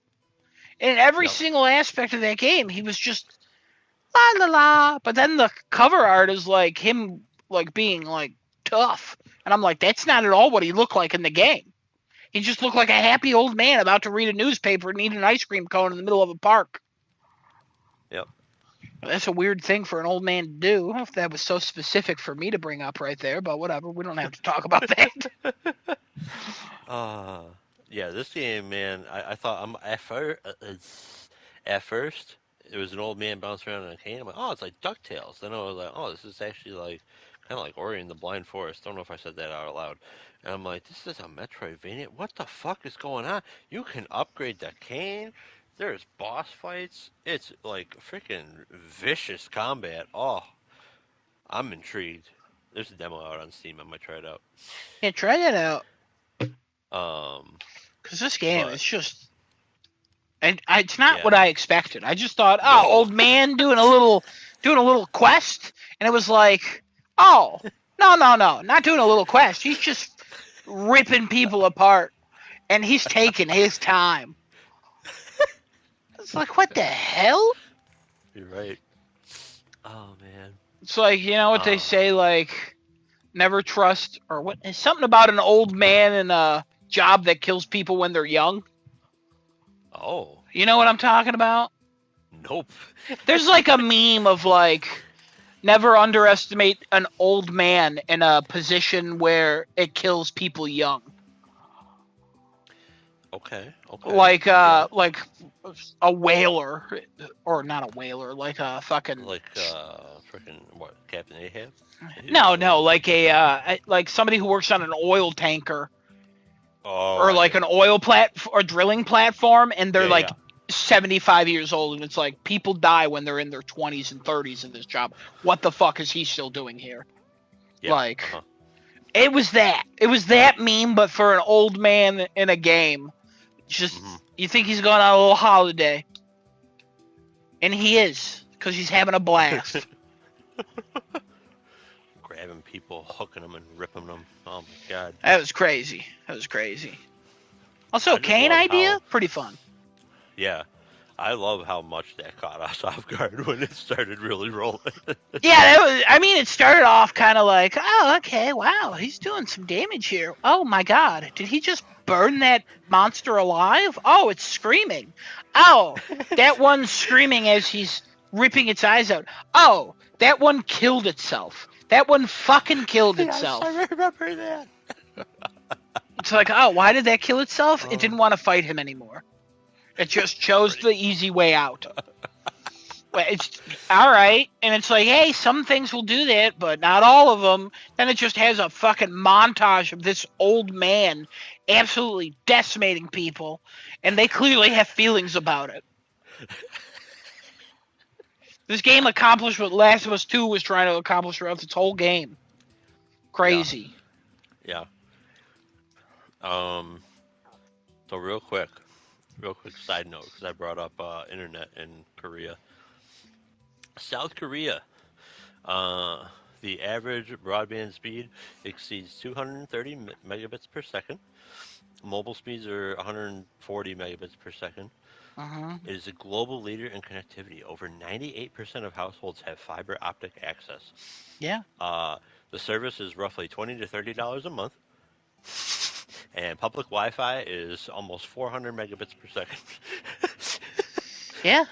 In every Yep. single aspect of that game, he was just la la la. But then the cover art is like him like being like tough, and I'm like, that's not at all what he looked like in the game. He just looked like a happy old man about to read a newspaper and eat an ice cream cone in the middle of a park. Yep. That's a weird thing for an old man to do. I don't know if that was so specific for me to bring up right there, but whatever. We don't have to talk about that. Uh, yeah, this game, man, I thought at first it was an old man bouncing around in a cane. I'm like, oh, it's like DuckTales. Then I was like, oh, this is actually like kind of like Ori and the Blind Forest. Don't know if I said that out loud. And I'm like, this is a Metroidvania. What the fuck is going on? You can upgrade the cane. There's boss fights. It's like freaking vicious combat. Oh, I'm intrigued. There's a demo out on Steam. I might try it out. Yeah, try that out. Um, Because this game but is just. It's not yeah, what I expected. I just thought, oh, no. old man doing a little quest, and it was like, oh, no, no, no, not doing a little quest. He's just ripping people apart, and he's taking his time. It's like, what the hell? You're right. Oh man. It's like, you know what they Uh, say, like, never trust, or what? Something about an old man in a job that kills people when they're young. oh, You know what I'm talking about? nope. There's like a meme of like, never underestimate an old man in a position where it kills people young. Okay, okay. Yeah, Like a whaler, or not a whaler, like a fucking like freaking what? Captain Ahab? no, like like somebody who works on an oil tanker Oh, or I like get an it. oil or drilling platform, and they're Yeah, like yeah, 75 years old, and it's like people die when they're in their 20s and 30s in this job. What the fuck is he still doing here? yeah. Like, Uh-huh. it was that. It was that meme, but for an old man in a game. Hmm. Just, you think he's going on a little holiday. And he is, because he's having a blast. Grabbing people, hooking them, and ripping them. Oh my god. That was crazy. That was crazy. Also, I just Kane love idea? how. Pretty fun. Yeah, I love how much that caught us off guard when it started really rolling. Yeah, that was, I mean, it started off kind of like, oh, okay, wow, he's doing some damage here. Oh my god, did he just burn that monster alive? Oh, it's screaming. Oh, that one's screaming as he's ripping its eyes out. Oh, that one killed itself. That one fucking killed Yes, itself. I remember that. It's like, oh, why did that kill itself? It Oh, didn't want to fight him anymore. It just chose the easy way out. Well, it's all right, and it's like, hey, some things will do that, but not all of them. Then it just has a fucking montage of this old man absolutely decimating people, and they clearly have feelings about it. This game accomplished what Last of Us 2 was trying to accomplish throughout its whole game. yeah, Crazy. yeah. Um, so real quick side note, because I brought up internet in Korea. South Korea, uh, the average broadband speed exceeds 230 megabits per second. Mobile speeds are 140 megabits per second. Uh-huh. It is a global leader in connectivity. Over 98% of households have fiber optic access. Yeah. Uh, the service is roughly $20 to $30 a month, and public Wi-Fi is almost 400 megabits per second. Yeah,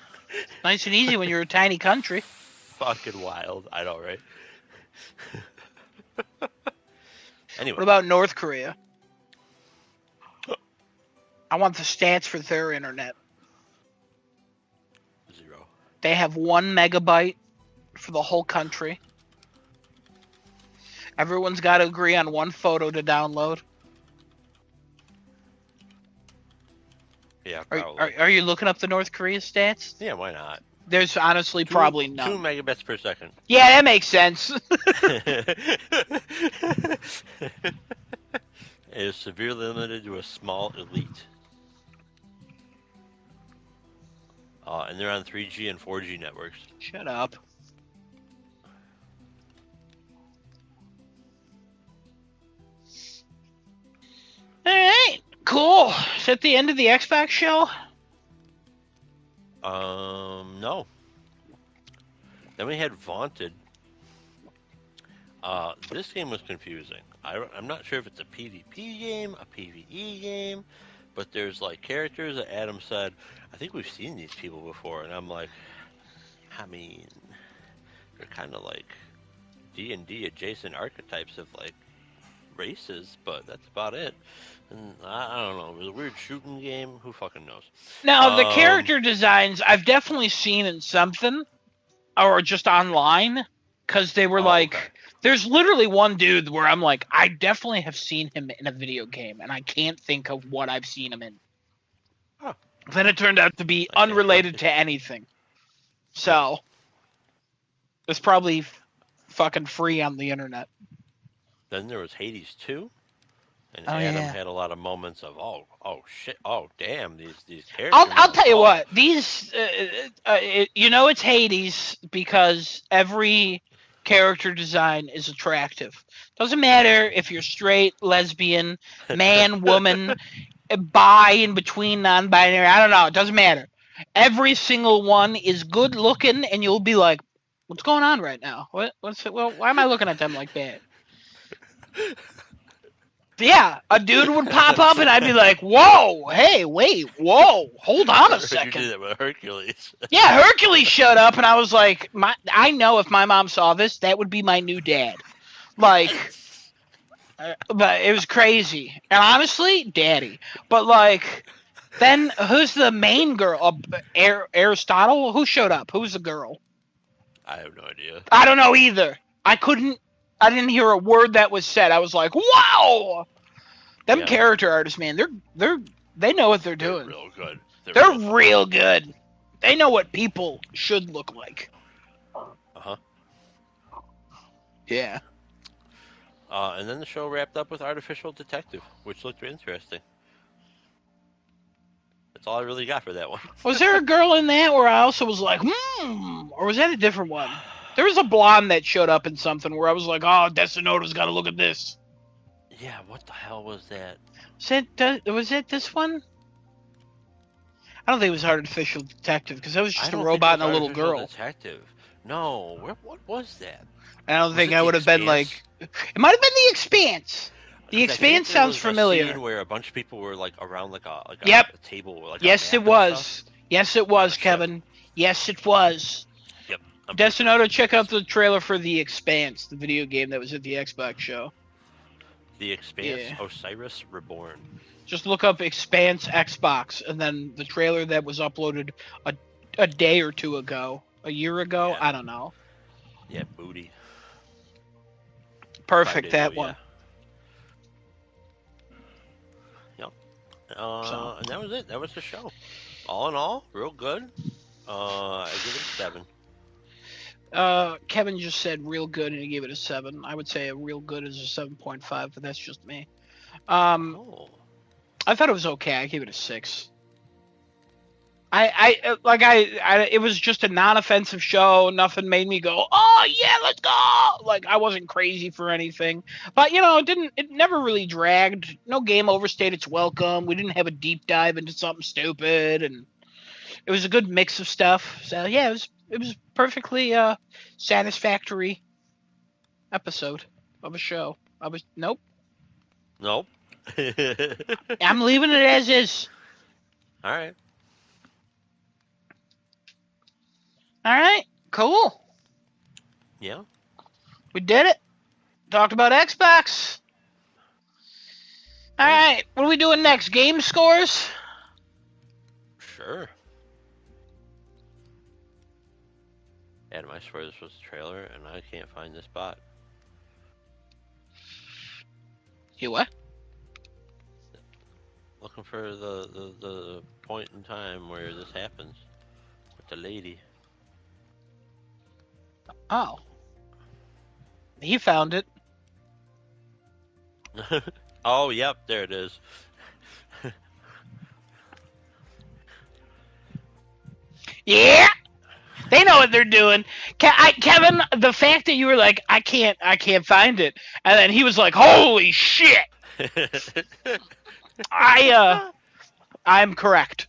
nice and easy when you're a tiny country. Fucking wild. I know, right? Anyway. What about North Korea? I want the stats for their internet. 0. They have 1 megabyte for the whole country. Everyone's got to agree on 1 photo to download. Yeah, probably. Are you looking up the North Korea stats? Yeah, why not? There's honestly probably none. 2 megabits per second. Yeah, that makes sense. It is severely limited to a small elite. And they're on 3G and 4G networks. Shut up. Alright, cool. Is that the end of the Xbox show? No. Then we had Vaunted. This game was confusing. I'm not sure if it's a PvP game, a PvE game, but there's like characters that Adam said, I think we've seen these people before, and I'm like, I mean, they're kind of like D&D adjacent archetypes of like races, but that's about it. And I don't know. It was a weird shooting game. Who fucking knows? Now, the character designs I've definitely seen in something, or just online, because they were like, okay. There's literally one dude where I'm like, I definitely have seen him in a video game, and I can't think of what I've seen him in. Huh. Then it turned out to be unrelated to anything. So, it's probably fucking free on the internet. Then there was Hades 2. And Oh, Adam yeah. had a lot of moments of oh shit, oh damn, these characters. I'll tell you what, these it's Hades because every character design is attractive. Doesn't matter if you're straight, lesbian, man, woman, bi, in between, non-binary. I don't know. It doesn't matter. Every single one is good looking, and you'll be like, "What's going on right now? What's it? Well, why am I looking at them like that?" Yeah, a dude would pop up and I'd be like, "Whoa, hey, wait, whoa, hold on a second." You did that with Hercules. Yeah, Hercules showed up and I was like, I know if my mom saw this, that would be my new dad. Like, but it was crazy. And honestly, daddy. But like, then who's the main girl? Aristotle? Who showed up? Who's the girl? I have no idea. I don't know either. I didn't hear a word that was said. I was like, "Wow!" Them character artists, man, they know what they're doing. Real good. They're real good. They know what people should look like. Uh-huh. Yeah. And then the show wrapped up with Artificial Detective, which looked interesting. That's all I really got for that one. Was there a girl in that where I also was like, or was that a different one? There was a blonde that showed up in something where I was like, oh, Destinota's got to look at this. Yeah, what the hell was that? Was it this one? I don't think it was Artificial Detective because that was just a robot and a little girl. Detective. No, what was that? I don't think I would have been like. It might have been The Expanse. The Expanse sounds familiar. A scene where a bunch of people were like around like a table. Like yes, it was. Yes, it was, Kevin. Yes, it was. Yep. Destinota, check out the trailer for The Expanse, the video game that was at the Xbox show. The Expanse, Osiris Reborn. Just look up Expanse Xbox, and then the trailer that was uploaded a day or two ago, a year ago, yeah. I don't know. Yeah, booty. Perfect, that one. Yeah. Yep. And that was it. That was the show. All in all, real good. I give it a 7. Kevin just said real good, and he gave it a 7. I would say a real good is a 7.5, but that's just me. I thought it was okay. I gave it a 6. It was just a non-offensive show. Nothing made me go, oh yeah, let's go. Like, I wasn't crazy for anything, but it never really dragged. No game overstayed its welcome. We didn't have a deep dive into something stupid, and it was a good mix of stuff. So yeah, it was perfectly satisfactory episode of a show. Nope. I'm leaving it as is. All right. All right, cool. Yeah, We did it. Talked about Xbox. All yeah, right, what are we doing next? Game scores? sure. Adam, I swear this was a trailer, and I can't find this spot. You what? Looking for the point in time where this happens with the lady. Oh, he found it. Oh, yep, there it is. Yeah, they know what they're doing. Kevin, the fact that you were like, I can't find it, and then he was like, holy shit! I'm correct.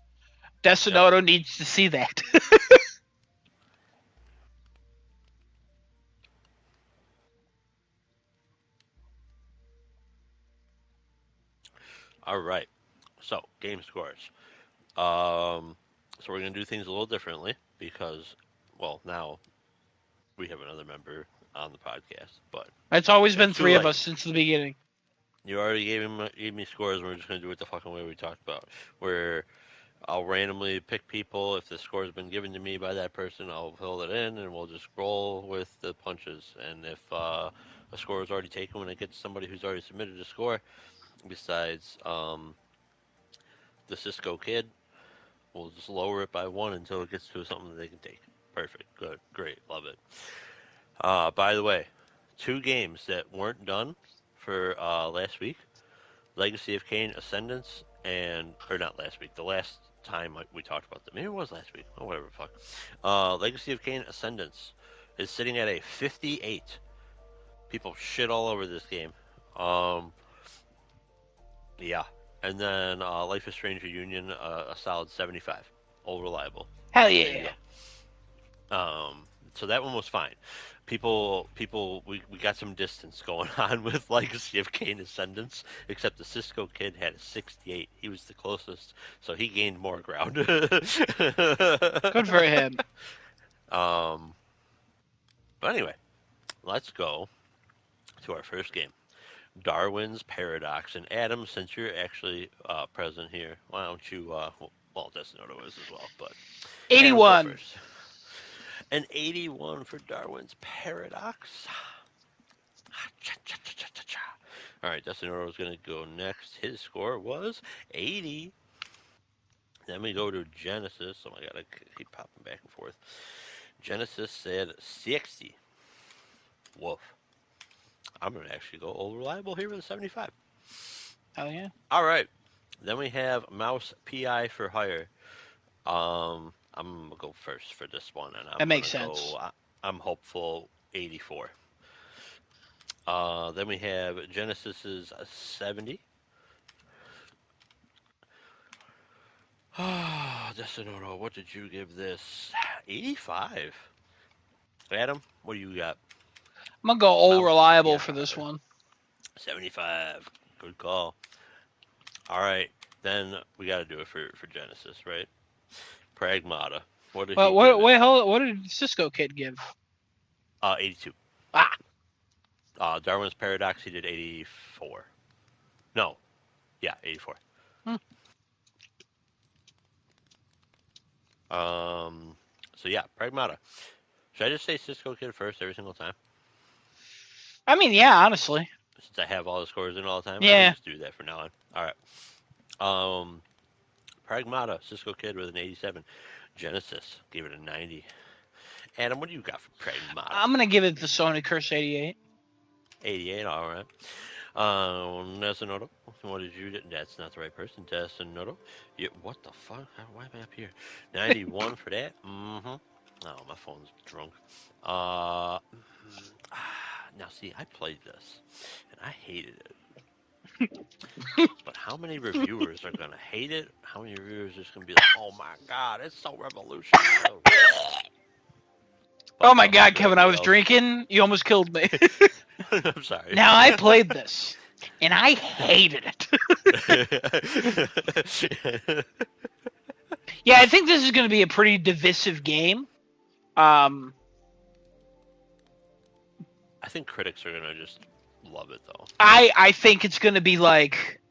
Yep. Destinoto needs to see that. All right. So, game scores. Um, so we're gonna do things a little differently because, well, now we have another member on the podcast, but It's always it's been too three of late. us since the beginning. You already gave me scores, and we're just gonna do it the fucking way we talked about. Where I'll randomly pick people. If the score's been given to me by that person, I'll fill it in, and we'll just roll with the punches. And if a score is already taken when it gets to somebody who's already submitted a score, besides the Cisco kid, we'll just lower it by one until it gets to something that they can take. Perfect. Good. Great. Love it. By the way, two games that weren't done for last week: Legacy of Kain Ascendance, and or not last week, the last time we talked about them. Maybe it was last week. Oh, whatever. Fuck. Legacy of Kain Ascendance is sitting at a 58. People shit all over this game. Um, yeah. And then Life is Strange Reunion, a solid 75. All reliable. Hell There you yeah. go. So that one was fine. We got some distance going on with Legacy of Kain Ascendance, except the Cisco kid had a 68. He was the closest, so he gained more ground. Good for him. um, but anyway, let's go to our first game, Darwin's Paradox. And Adam, since you're actually present here, why don't you? Well, Destinoto is as well, but Adam, go 81. first. An 81 for Darwin's Paradox. All right, Destinoto is going to go next. His score was 80. Then we go to Genesis. Oh, I got to keep popping back and forth. Genesis said 60. Woof. I'm going to actually go old reliable here with a 75. Hell yeah. All right. Then we have Mouse PI for hire. I'm gonna go first for this one, and That I'm makes gonna sense. go. I'm hopeful 84. Then we have Genesis's 70. Ah, Destinoto, what did you give this? 85. Adam, what do you got? I'm gonna go old Mouse reliable for this PI. one. 75. Good call. All right, then we got to do it for Genesis, right? Pragmata. What did he give it? What did Cisco Kid give? 82. Ah, Darwin's Paradox, he did 84. No, yeah, 84. hmm. So yeah, Pragmata. Should I just say Cisco Kid first every single time? I mean, yeah, honestly. Since I have all the scores in all the time, I can Yeah. just do that from now on. All right. Pragmata, Cisco Kid with an 87. Genesis gave it a 90. Adam, what do you got for Pragmata? I'm gonna give it the Sony Curse 88. 88, all right. Nesanoto, what did you do? That's not the right person. Desanoto, what the fuck? Why am I up here? 91 for that. Mm-hmm. Oh, my phone's drunk. Uh, now see, I played this and I hated it. But how many reviewers are gonna hate it? How many reviewers are just gonna be like, "Oh my god, it's so revolutionary"? Oh But my god, to Kevin, I everybody was else, drinking. You almost killed me. I'm sorry. Now I played this, and I hated it. Yeah, I think this is going to be a pretty divisive game. Um, I think critics are gonna just love it though. I think it's gonna be like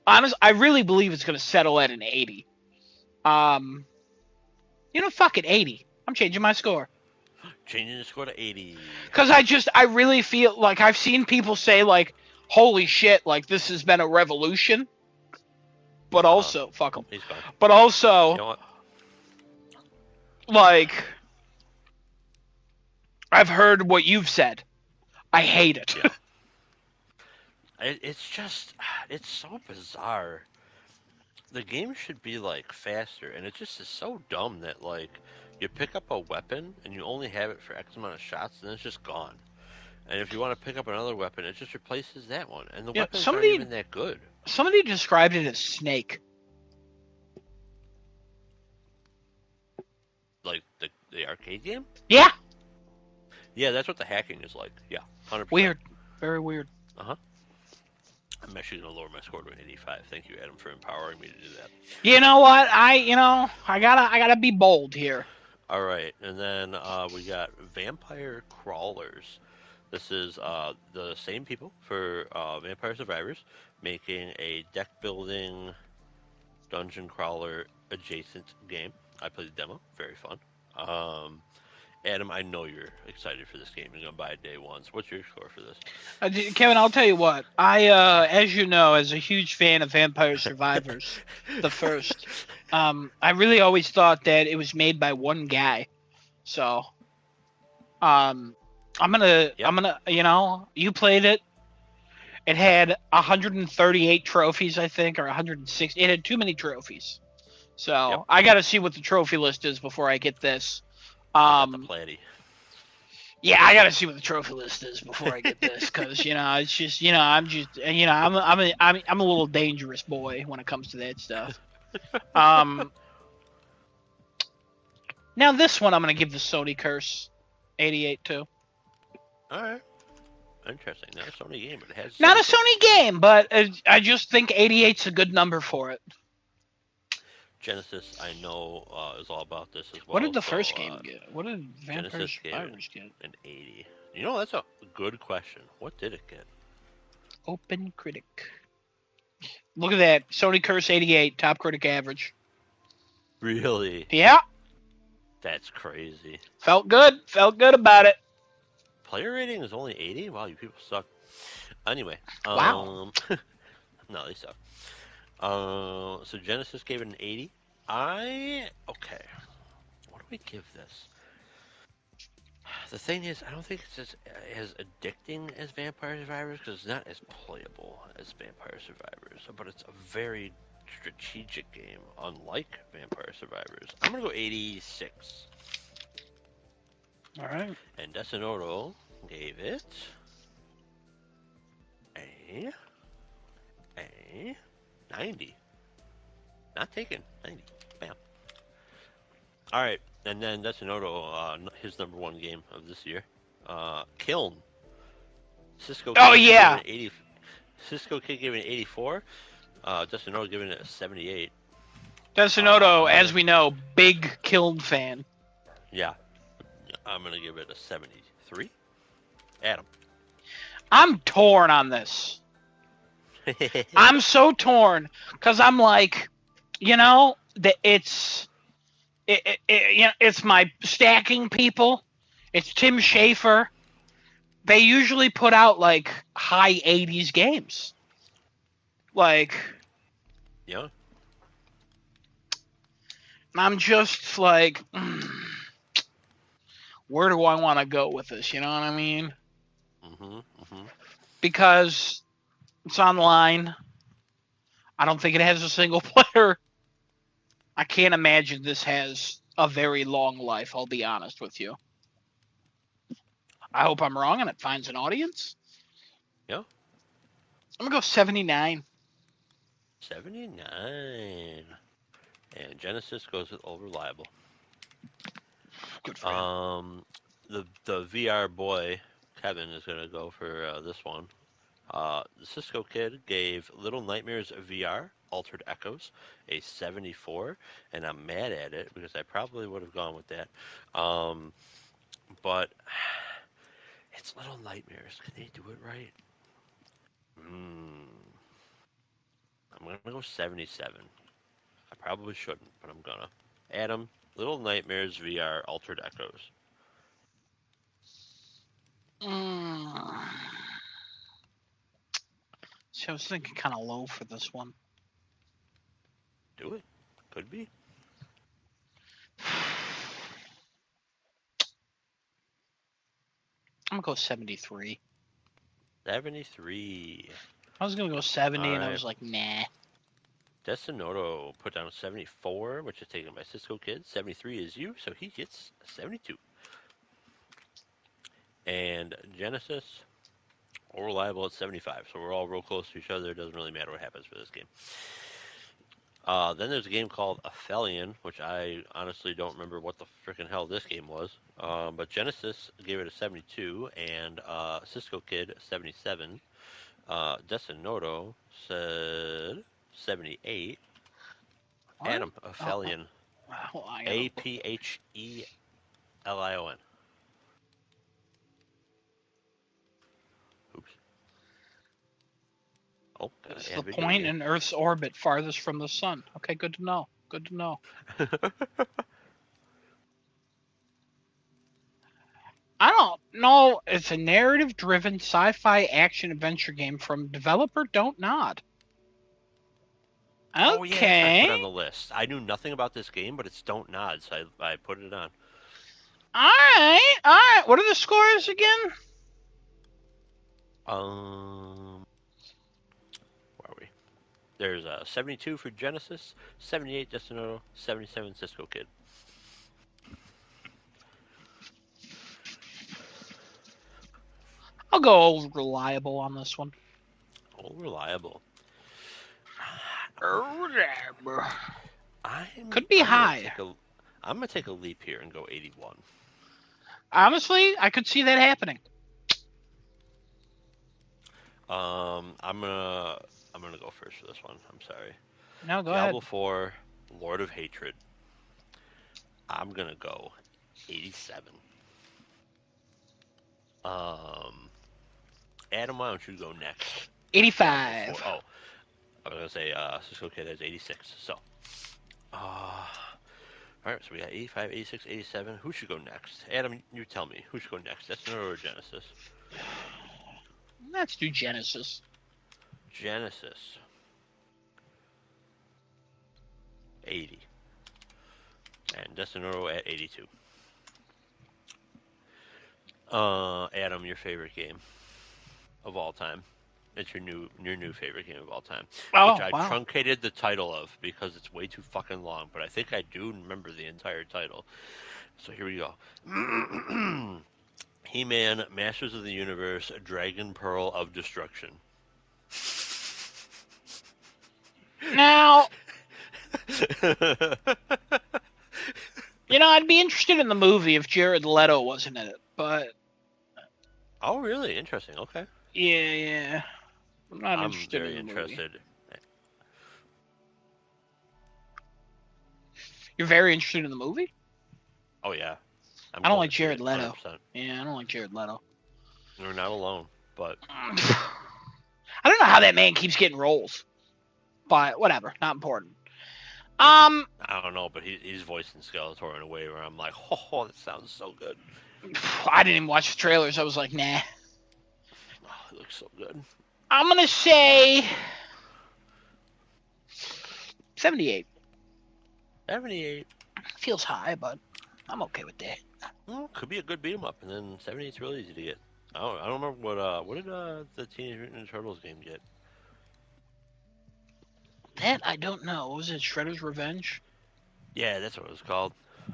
honest. I really believe it's gonna settle at an 80. Um, fuck it, 80. I'm changing my score. Changing the score to 80. Because I really feel like I've seen people say, like, holy shit, like, this has been a revolution. But also, fuck them. He's gone. But also, You know what? like, I've heard what you've said. I hate it. Yeah. It's just, it's so bizarre. The game should be like faster, and it just is so dumb that like you pick up a weapon and you only have it for X amount of shots, and then it's just gone. And if you want to pick up another weapon, it just replaces that one, and the Yeah, weapons aren't even that good. Somebody described it as Snake. Like the arcade game? Yeah. Yeah, that's what the hacking is like. Yeah, 100%. Weird. Very weird. Uh-huh. I'm actually gonna lower my score to an 85. Thank you, Adam, for empowering me to do that. You know what? I gotta be bold here. All right, and then we got Vampire Crawlers. This is the same people for Vampire Survivors making a deck building dungeon crawler adjacent game. I played the demo, very fun. Adam, I know you're excited for this game. You're gonna buy it day one. So what's your score for this? Kevin, I'll tell you what. As you know, as a huge fan of Vampire Survivors, the first, I really always thought that it was made by one guy. So, I'm gonna, you played it. It had 138 trophies, I think, or 160. It had too many trophies. So I gotta see what the trophy list is before I get this. The platy. Yeah, I gotta see what the trophy list is before I get this, because it's just I'm a little dangerous boy when it comes to that stuff. Now this one I'm gonna give the Sony Curse 88 to. All right, interesting. Not a Sony game, but it has. Not a Sony game, but I just think 88's a good number for it. Genesis, I know, is all about this as well. What did the first game get? What did Vampire Survivors get? An 80. That's a good question. What did it get? Open Critic. Look at that. Sony Curse 88, top critic average. Really? Yeah. That's crazy. Felt good about it. Player rating is only 80? Wow, you people suck. Anyway. Wow. No, they suck. So Genesis gave it an 80. Okay. What do we give this? The thing is, I don't think it's as addicting as Vampire Survivors because it's not as playable as Vampire Survivors, but it's a very strategic game, unlike Vampire Survivors. I'm gonna go 86. All right. And Desinoro gave it a 90. Not taken. 90. Bam. All right, and then Desinoro, his number one game of this year, Kiln. Cisco. Oh yeah. Cisco Kid gave it an 84. Desinoro giving it a 78. Desinoro, as we know, big Kiln fan. Yeah. I'm gonna give it a 73. Adam. I'm torn on this. I'm so torn because I'm like, that it's my stacking people. It's Tim Schafer. They usually put out like high 80s games. Like, yeah. I'm just like, where do I want to go with this? You know what I mean? Because it's online. I don't think it has a single player. I can't imagine this has a very long life, I'll be honest with you. I hope I'm wrong and it finds an audience. Yeah. I'm going to go 79. 79. And Genesis goes with Old Reliable. Good for him. The VR boy, Kevin, is going to go for this one. The Cisco Kid gave Little Nightmares VR Altered Echoes, a 74, and I'm mad at it because I probably would have gone with that. But it's Little Nightmares. Can they do it right? I'm gonna go 77. I probably shouldn't, but I'm gonna. Adam, Little Nightmares VR Altered Echoes. Mm. See, I was thinking kind of low for this one. Do it. Could be. I'm gonna go 73. 73. I was gonna go 70, All and I right. was like, nah. Destinoto put down 74, which is taken by Cisco Kid. 73 is you, so he gets 72. And Genesis, all reliable at 75. So we're all real close to each other. It doesn't really matter what happens for this game. Then there's a game called Aphelion, which I honestly don't remember what the freaking hell this game was. But Genesis gave it a 72, and Cisco Kid 77. Destinoto said 78. What? Adam, Aphelion. Well, I gotta Aphelion. Oops. Oh, gotta It's add the video point again. in Earth's orbit farthest from the sun. Okay, good to know. Good to know. I don't know. It's a narrative-driven sci-fi action-adventure game from developer Don't Nod. Oh yeah, that's what I Okay. put on the list. I knew nothing about this game, but it's Don't Nod, so I put it on. All right. All right. What are the scores again? Where are we? There's 72 for Genesis, 78 Destinoto, 77 Cisco Kid. I'll go reliable on this one. Oh, reliable. Reliable. I'm Could be I'm gonna high. take a I'm gonna take a leap here and go 81. Honestly, I could see that happening. I'm gonna go first for this one. I'm sorry. No, go Diablo ahead. 4, Lord of Hatred. I'm gonna go 87. Adam, why don't you go next? Diablo 4. 85. Oh, I was gonna say Cisco Kid has 86. So, all right. So we got 85, 86, 87. Who should go next? Adam, you tell me. Who should go next? Destiny or Genesis? Let's do Genesis. Genesis. 80. And Destinoro at 82. Adam, your favorite game of all time. It's your new favorite game of all time, which Oh, I wow. truncated the title of because it's way too fucking long. But I think I do remember the entire title. So here we go. He-Man, Masters of the Universe, Dragon Pearl of Destruction. Now, I'd be interested in the movie if Jared Leto wasn't in it, but Oh, really? Interesting. Okay. yeah. I'm not I'm interested very in the movie. interested. You're very interested in the movie? Oh, yeah. I'm I don't going like to see Jared it, Leto. 100%. Yeah, I don't like Jared Leto. We're not alone, but I don't know how that man keeps getting roles, but whatever, not important. I don't know, but he's voicing Skeletor in a way where I'm like, oh, that sounds so good. I didn't even watch the trailers. I was like, nah. Oh, it looks so good. I'm gonna say 78. 78. Feels high, but I'm okay with that. Well, could be a good beat 'em up, and then 78's real easy to get. I don't remember what did the Teenage Mutant Ninja Turtles game get? That I don't know. What was it? Shredder's Revenge? Yeah, that's what it was called.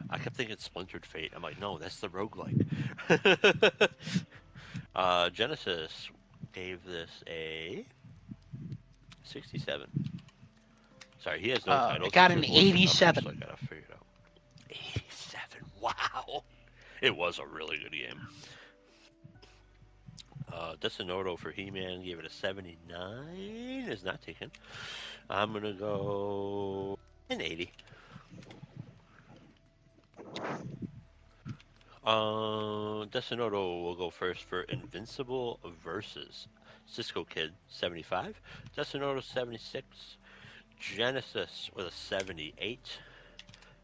I kept thinking Splintered Fate. I'm like, no, that's the roguelike. Genesis gave this a 67. Sorry, he has no I titles. He got an just lists the numbers, 87. so I gotta figure it out. 87. Wow. It was a really good game. Desinoto for He-Man gave it a 79. Is not taken. I'm gonna go an 80. Desinoto will go first for Invincible versus Cisco Kid 75. Desinoto 76. Genesis with a 78.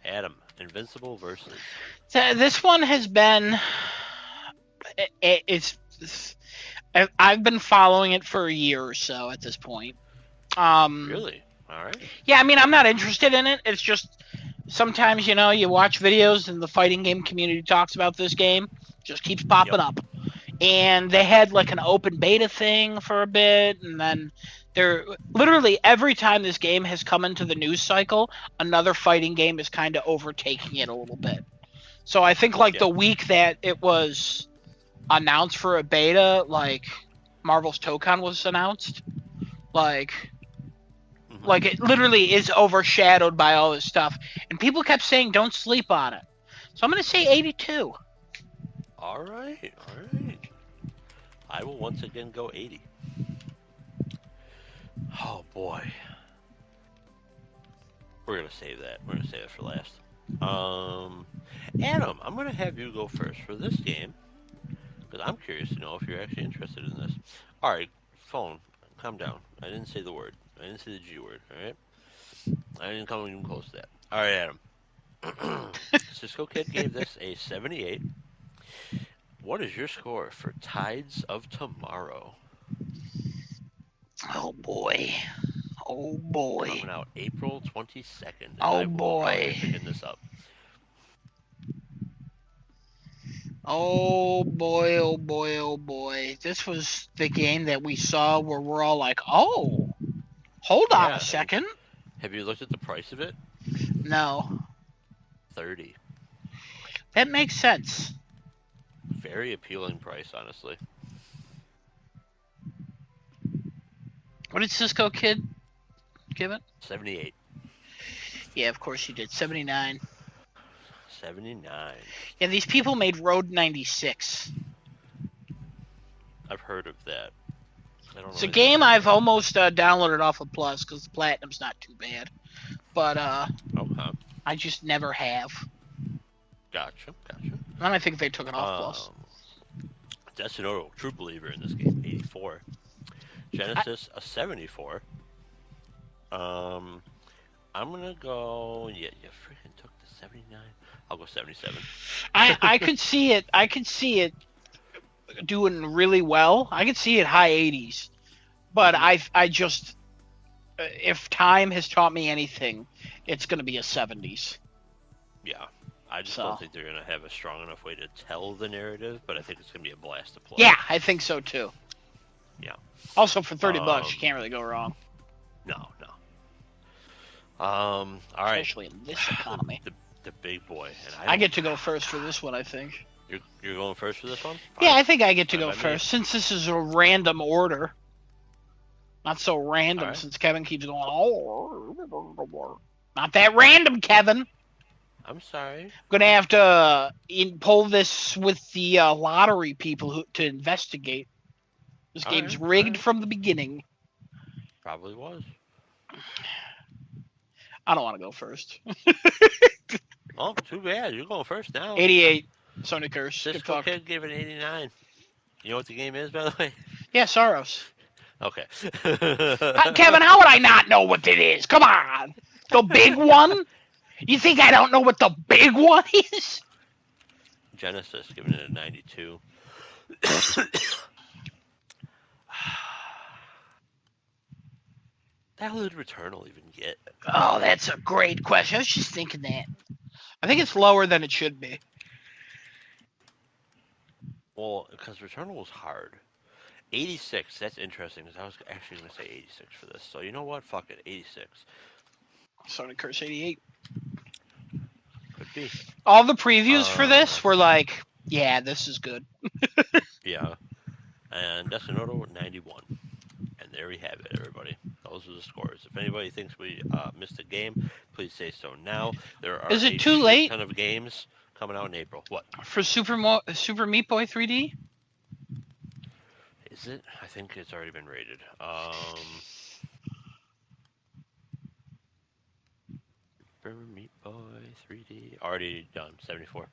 Adam, Invincible versus. This one has been. I've been following it for a year or so at this point. Really? All right. Yeah, I mean, I'm not interested in it. It's just sometimes, you watch videos and the fighting game community talks about this game. Just keeps popping up. And they had like an open beta thing for a bit, and then they're literally every time this game has come into the news cycle, another fighting game is kind of overtaking it a little bit. So I think like the week that it was announced for a beta, like Marvel's Tokon was announced, like it literally is overshadowed by all this stuff, and people kept saying don't sleep on it. So I'm gonna say 82. All right. I will once again go 80. Oh boy. We're gonna save that. We're gonna save it for last. Adam, I'm gonna have you go first for this game because I'm curious to know if you're actually interested in this. All right, phone, calm down. I didn't say the word. I didn't say the G word. All right. I didn't come even close to that. All right, Adam. Cisco Kid gave this a 78. What is your score for Tides of Tomorrow? Oh boy. Coming out April 22nd. Oh I will boy. be picking this up. Oh boy. This was the game that we saw where we're all like, oh, hold on a second. Have you looked at the price of it? No. 30. That makes sense. Very appealing price, honestly. What did Cisco Kid give it? 78. Yeah, of course he did. 79. 79. Yeah, these people made Road 96. I've heard of that. It's a game I've almost downloaded off of Plus because the Platinum's not too bad. But okay. I just never have. Gotcha. And I think they took it off Plus. Desinoto, true believer in this game, 84. Genesis, a 74. I'm gonna go. Yeah, you freaking took the 79. I'll go 77. I could see it. I could see it doing really well. I could see it high 80s. But I just, if time has taught me anything, it's gonna be a 70s. Yeah. I just don't think they're going to have a strong enough way to tell the narrative, but I think it's going to be a blast to play. Yeah, I think so too. Yeah. Also, for $30, you can't really go wrong. No. All right. Especially in this economy. The big boy. And I get to go first for this one, I think. You're going first for this one? Yeah, I think I get to go first, since this is a random order. Not so random, since Kevin keeps going, oh. Not that random, Kevin. I'm sorry. I'm going to have to pull this with the lottery people to investigate. This game's rigged from the beginning. Probably was. I don't want to go first. Oh, too bad. You're going first now. 88. Sony Curse. Cisco Kid gave it 89. You know what the game is, by the way? Yeah, Saros. Okay. Kevin, how would I not know what it is? Come on. The big one? You think I don't know what the big one is? Genesis giving it a 92. How did Returnal even get? Oh, that's a great question. I was just thinking that. I think it's lower than it should be. Well, because Returnal was hard. 86, that's interesting, because I was actually going to say 86 for this. So you know what? Fuck it, 86. Sonic Curse 88. Could be. All the previews for this were like, yeah, this is good. Yeah. And Desinoto 91. And there we have it, everybody. Those are the scores. If anybody thinks we missed a game, please say so now. There are is it too late? ton of games coming out in April. What? For Super Meat Boy 3D? Is it? I think it's already been rated. Super Meat Boy 3D already done 74.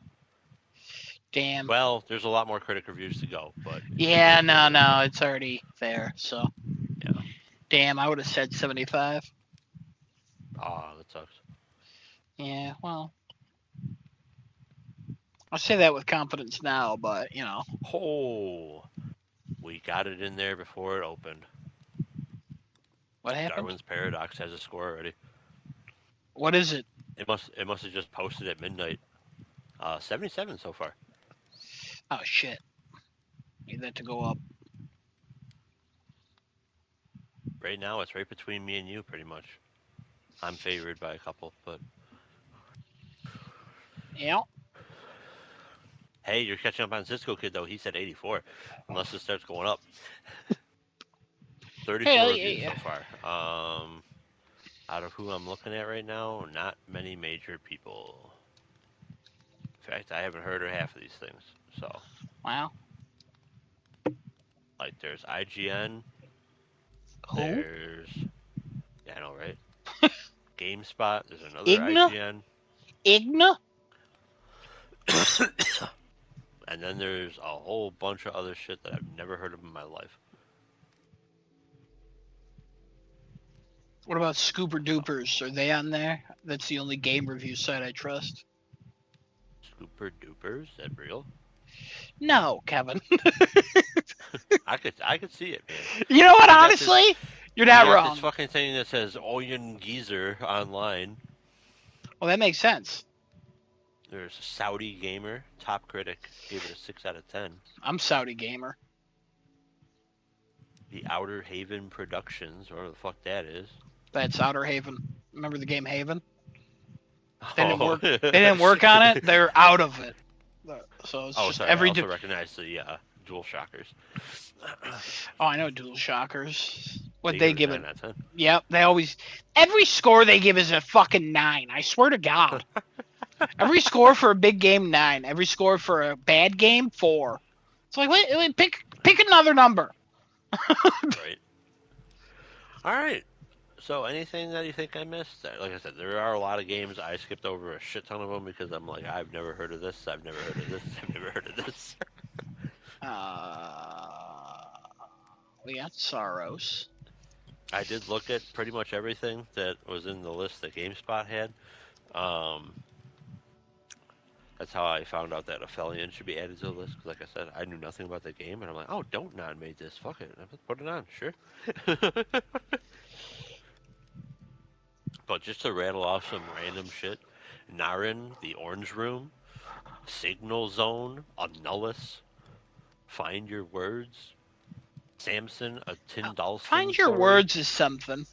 Damn. Well, there's a lot more critic reviews to go, but Yeah, no, it's already there. So. yeah. Damn, I would have said 75. Ah, that sucks. Yeah, well. I say that with confidence now, but, you know. Oh, we got it in there before it opened. What happened? Darwin's Paradox has a score already. What is it? It must have just posted at midnight. 77 so far. Oh, shit. Need that to go up. Right now, it's right between me and you, pretty much. I'm favored by a couple, but Yeah. hey, you're catching up on Cisco Kid though. He said 84, unless it starts going up. 34 Hey, reviews yeah. so far. Out of who I'm looking at right now, not many major people. In fact, I haven't heard of half of these things. So, Wow. like, there's IGN. Who? There's, yeah, I know, right? GameSpot. There's another Igna? IGN. Igna? And then there's a whole bunch of other shit that I've never heard of in my life. What about Scooper Doopers? Are they on there? That's the only game review site I trust. Scooper Doopers? Is that real? No, Kevin. I could see it, man. You know what, They got honestly? this, You're they not got this wrong. fucking thing that says Oyen Geezer online. Well, that makes sense. There's Saudi Gamer, top critic, gave it a 6 out of 10. I'm Saudi Gamer. The Outer Haven Productions, whatever the fuck that is. That's Outer Haven. Remember the game Haven? They didn't Oh. work. They didn't work on it. They're out of it. So it's just Sorry, every. I also recognize the Dual Shockers. Oh, I know Dual Shockers. What They they give give it it? 9 out of 10. Yep, they always. Every score they give is a fucking 9. I swear to God. Every score for a big game 9. Every score for a bad game 4. It's like wait, pick another number. Right. All right. So, anything that you think I missed? Like I said, there are a lot of games. I skipped over a shit ton of them because I'm like, I've never heard of this. I've never heard of this. I've never heard of this. Uh, we got Saros. I did look at pretty much everything that was in the list that GameSpot had. Um, that's how I found out that Aphelion should be added to the list. Because, like I said, I knew nothing about the game, and I'm like, oh, Don't made this. Fuck it, put it on, sure. But just to rattle off some random shit, Narin, the Orange Room, Signal Zone, Annulus, Find Your Words, Samson, a Tyndalson Find Your story. Words is something.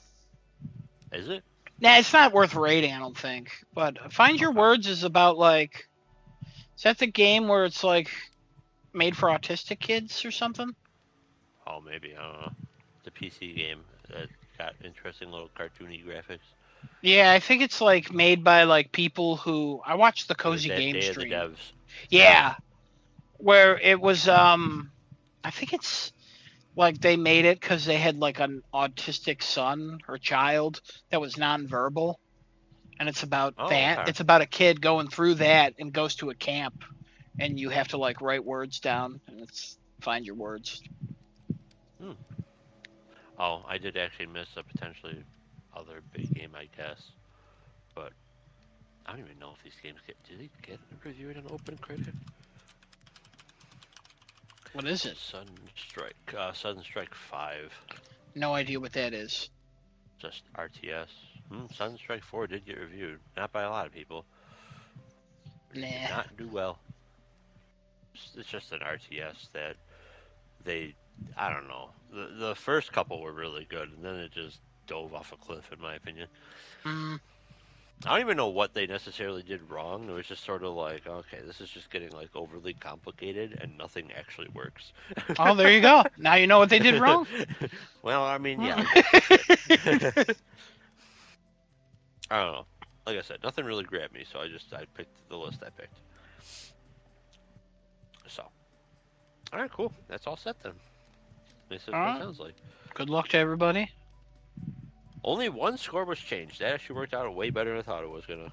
Is it? Nah, it's not worth rating, I don't think. But Find Your Words is about like. Is that the game where it's like made for autistic kids or something? Oh, maybe. I don't know. It's a PC game that got interesting little cartoony graphics. Yeah, I think it's like made by like people who I watched the It was Cozy that Game Day of the stream. Devs. Yeah, where it was I think it's like they made it because they had like an autistic son or child that was nonverbal, and it's about that. Okay. It's about a kid going through that and goes to a camp, and you have to like write words down, and it's find your words. Oh, I did actually miss a potentially other big game, I guess. But I don't even know if these games do they get reviewed on Open Critic? What is it? Sudden Strike 5. No idea what that is. Just RTS. Sudden Strike 4 did get reviewed. Not by a lot of people. It did Nah. not do well. It's just an RTS that I don't know. The first couple were really good, and then it just dove off a cliff, in my opinion. I don't even know what they necessarily did wrong. It was just sort of like, okay, this is just getting like overly complicated, and nothing actually works. Oh, there you go. Now you know what they did wrong. Well, I mean, yeah. I don't know. Like I said, nothing really grabbed me, so I picked the list I picked. So, all right, cool. That's all set then. At least that's All what it right. sounds like. Good luck to everybody. Only one score was changed. That actually worked out way better than I thought it was gonna.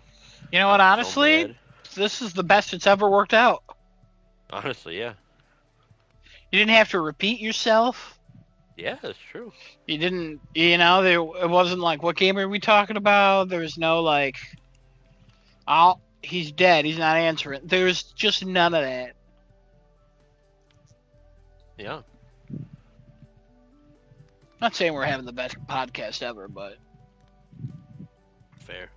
You know what? I'm so Honestly, mad. this is the best it's ever worked out. Honestly, yeah. You didn't have to repeat yourself. Yeah, that's true. You didn't, it wasn't like, what game are we talking about? There was no like, oh, he's dead. He's not answering. There's just none of that. Yeah. Not saying we're having the best podcast ever, but Fair.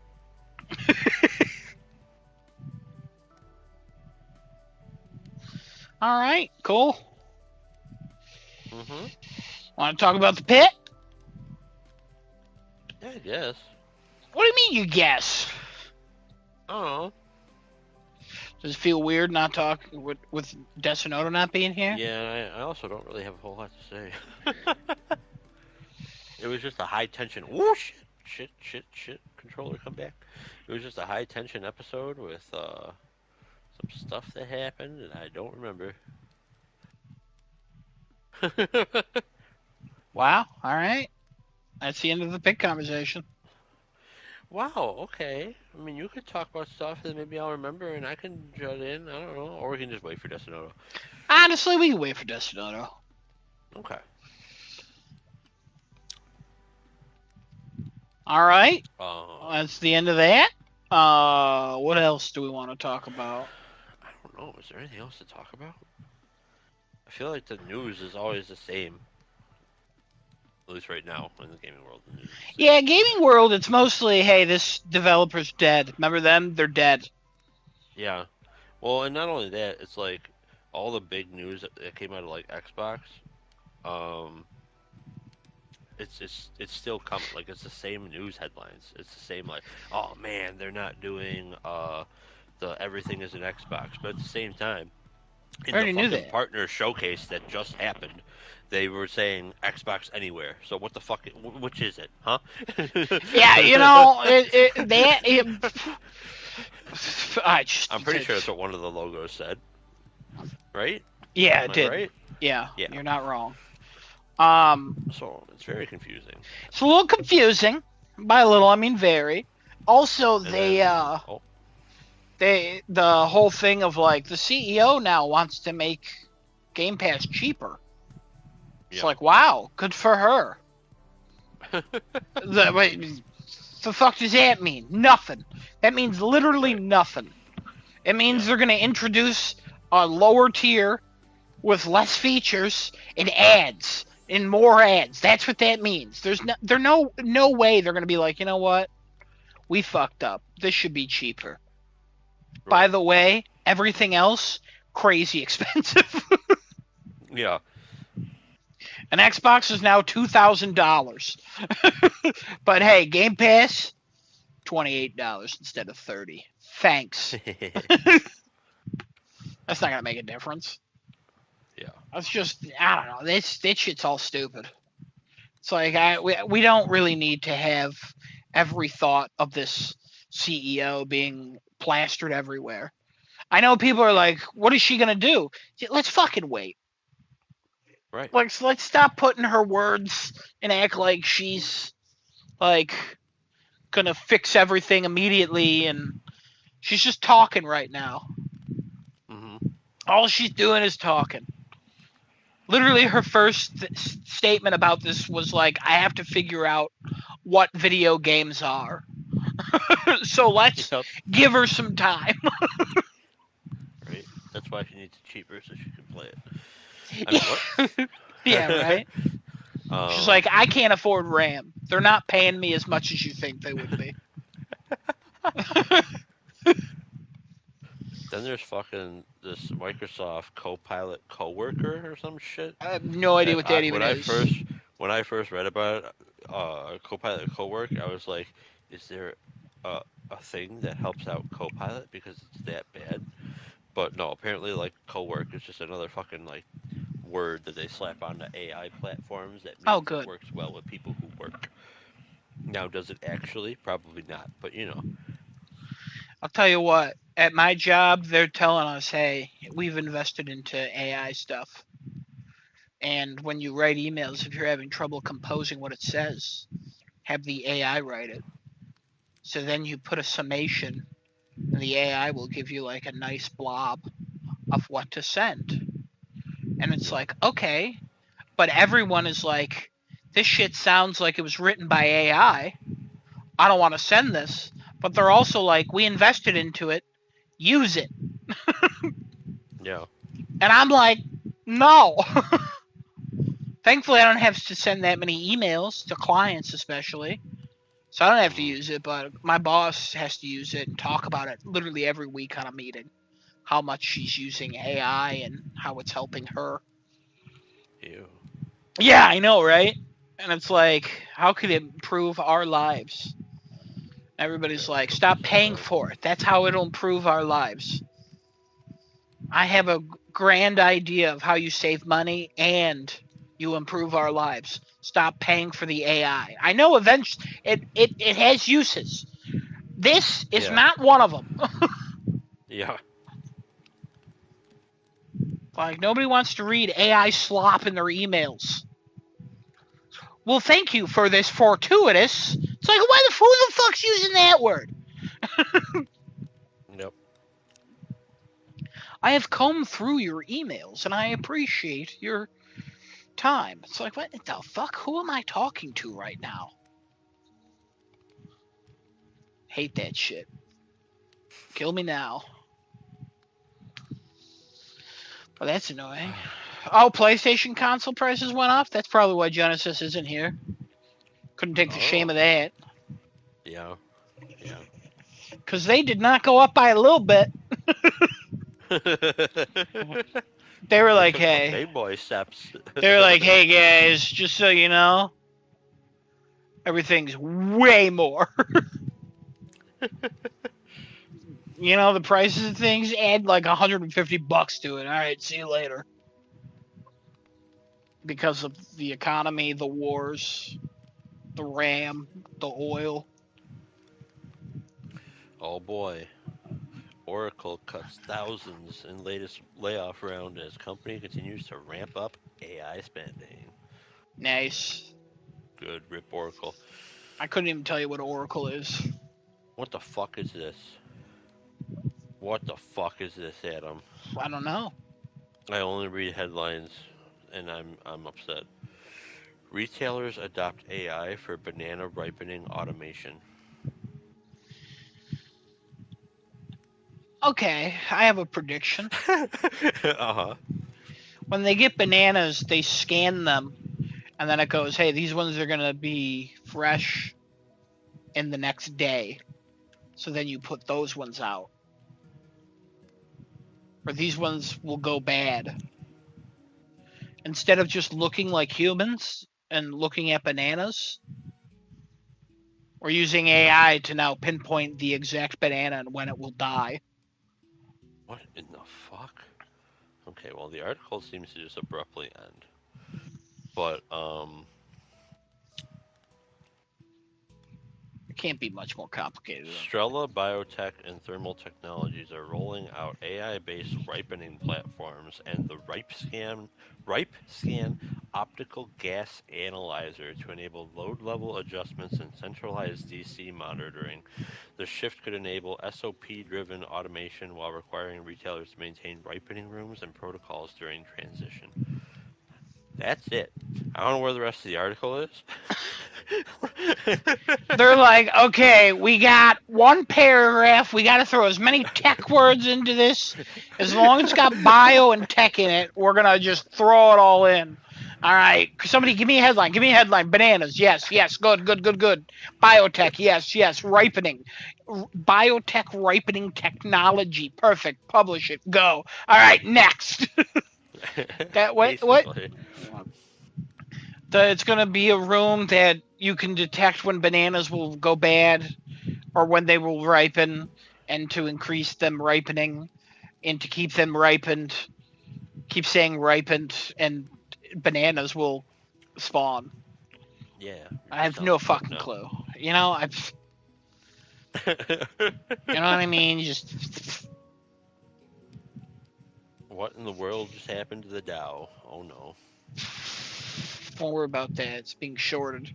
all right, cool. Mm-hmm. Want to talk about the pit? Yeah, I guess. What do you mean you guess? I don't know. Does it feel weird not talking with Desinoto not being here? Yeah, I also don't really have a whole lot to say. It was just a high tension. Whoosh! Shit. Controller, come back. It was just a high tension episode with some stuff that happened, and I don't remember. Wow. All right. That's the end of the pit conversation. Wow, okay. I mean, you could talk about stuff that maybe I'll remember and I can jut in. I don't know. Or we can just wait for Destinoto. Honestly, we can wait for Desinoto. Okay. All right. Uh, That's the end of that. What else do we want to talk about? I don't know. Is there anything else to talk about? I feel like the news is always the same. At least right now in the gaming world. The news is the same. Yeah, gaming world. It's mostly, hey, this developer's dead. Remember them? They're dead. Yeah. Well, and not only that, it's like all the big news that came out of like Xbox. Um, it's still coming. Like it's the same news headlines. It's the same like, oh man, they're not doing the everything is an Xbox. But at the same time, I in the already knew fucking that. partner showcase that just happened, they were saying Xbox Anywhere. So what the fuck? Which is it, huh? Yeah, I'm pretty sure that's what one of the logos said. Right? Yeah, Am it I did. right? Yeah, Yeah. you're not wrong. So it's very confusing. It's a little confusing. By a little, I mean very. Also, And then, oh, the whole thing of like the CEO now wants to make Game Pass cheaper. It's yeah. like, wow, good for her. Wait, the fuck does that mean? Nothing. That means literally Right. nothing. It means Yeah. they're gonna introduce a lower tier with less features and ads and more ads. That's what that means. There's no way they're gonna be like, you know what? We fucked up. This should be cheaper. By Right. the way, everything else crazy expensive. Yeah. An Xbox is now $2,000. But hey, Game Pass $28 instead of 30. Thanks. That's not gonna make a difference. Yeah. That's just, I don't know. This shit's all stupid. It's like we don't really need to have every thought of this CEO being plastered everywhere. I know people are like, what is she gonna do? Let's fucking wait. Right. Like, let's stop putting her words and act like she's like gonna fix everything immediately, and she's just talking right now. Mhm. All she's doing is talking. Literally, her first statement about this was like, I have to figure out what video games are. So let's Yep. give her some time. Right. That's why she needs it cheaper so she can play it. I mean, what? Yeah, right? She's like, I can't afford RAM. They're not paying me as much as you think they would be. Then there's fucking this Microsoft Copilot coworker or some shit. I have no idea what that even is. When I first read about it, Copilot cowork, I was like, is there a thing that helps out Copilot because it's that bad? But no, apparently like cowork is just another fucking like word that they slap onto AI platforms that Oh, means it good. works well with people who work. Now, does it actually? Probably not, but you know. I'll tell you what, at my job, they're telling us, hey, we've invested into AI stuff. And when you write emails, if you're having trouble composing what it says, have the AI write it. So then you put a summation, and the AI will give you like a nice blob of what to send. And it's like, okay, but everyone is like, this shit sounds like it was written by AI. I don't want to send this. But they're also like, we invested into it. Use it. Yeah. And I'm like, no. Thankfully, I don't have to send that many emails to clients, especially. So I don't have to use it, but my boss has to use it and talk about it literally every week on a meeting. How much she's using AI and how it's helping her. Ew. Yeah, I know, right? And it's like, how could it improve our lives? Everybody's Yeah, like, so stop paying bizarre. for it. That's how it'll improve our lives. I have a grand idea of how you save money and you improve our lives. Stop paying for the AI. I know eventually it has uses. This is Yeah. not one of them. Yeah. Like, nobody wants to read AI slop in their emails. Well, thank you for this fortuitous. It's like, who the fuck's using that word? Yep. I have combed through your emails and I appreciate your time. It's like, what the fuck? Who am I talking to right now? Hate that shit. Kill me now. Well, that's annoying. Oh, PlayStation console prices went up? That's probably why Genesis isn't here. Couldn't take the shame Oh. of that. Yeah. Yeah. Because they did not go up by a little bit. They were They like, took some hey. big boy steps. They were like, hey guys, just so you know, everything's way more. You know, the prices of things add like $150 to it. All right, see you later. Because of the economy, the wars, the RAM, the oil. Oh boy. Oracle cuts thousands in latest layoff round as company continues to ramp up AI spending. Nice. Good rip Oracle. I couldn't even tell you what Oracle is. What the fuck is this? What the fuck is this, Adam? I don't know. I only read headlines and I'm upset. Retailers adopt AI for banana ripening automation. Okay, I have a prediction. Uh-huh. When they get bananas, they scan them, and then it goes, hey, these ones are going to be fresh in the next day. So then you put those ones out. Or these ones will go bad. Instead of just looking like humans and looking at bananas, we're using AI to now pinpoint the exact banana and when it will die. What in the fuck? Okay, well the article seems to just abruptly end. But It can't be much more complicated than Strela Biotech and Thermal Technologies are rolling out AI-based ripening platforms and the RipeScan optical gas analyzer to enable load level adjustments and centralized DC monitoring. The shift could enable SOP-driven automation while requiring retailers to maintain ripening rooms and protocols during transition. That's it. I don't know where the rest of the article is. they're like, okay, we got one paragraph. We got to throw as many tech words into this. As long as it's got bio and tech in it, we're going to just throw it all in. All right. Somebody give me a headline. Give me a headline. Bananas. Yes, yes. Good, good, good, good. Biotech. Yes, yes. Ripening. Biotech ripening technology. Perfect. Publish it. Go. All right. Next. That what? Basically. It's going to be a room that you can detect when bananas will go bad or when they will ripen, and to increase them ripening and to keep them ripened, keep saying ripened, and bananas will spawn. Yeah, I just have sounds no fucked fucking up. clue. You know, you know what I mean? Just What in the world just happened to the Dow? Oh no. Don't worry about that. It's being shorted.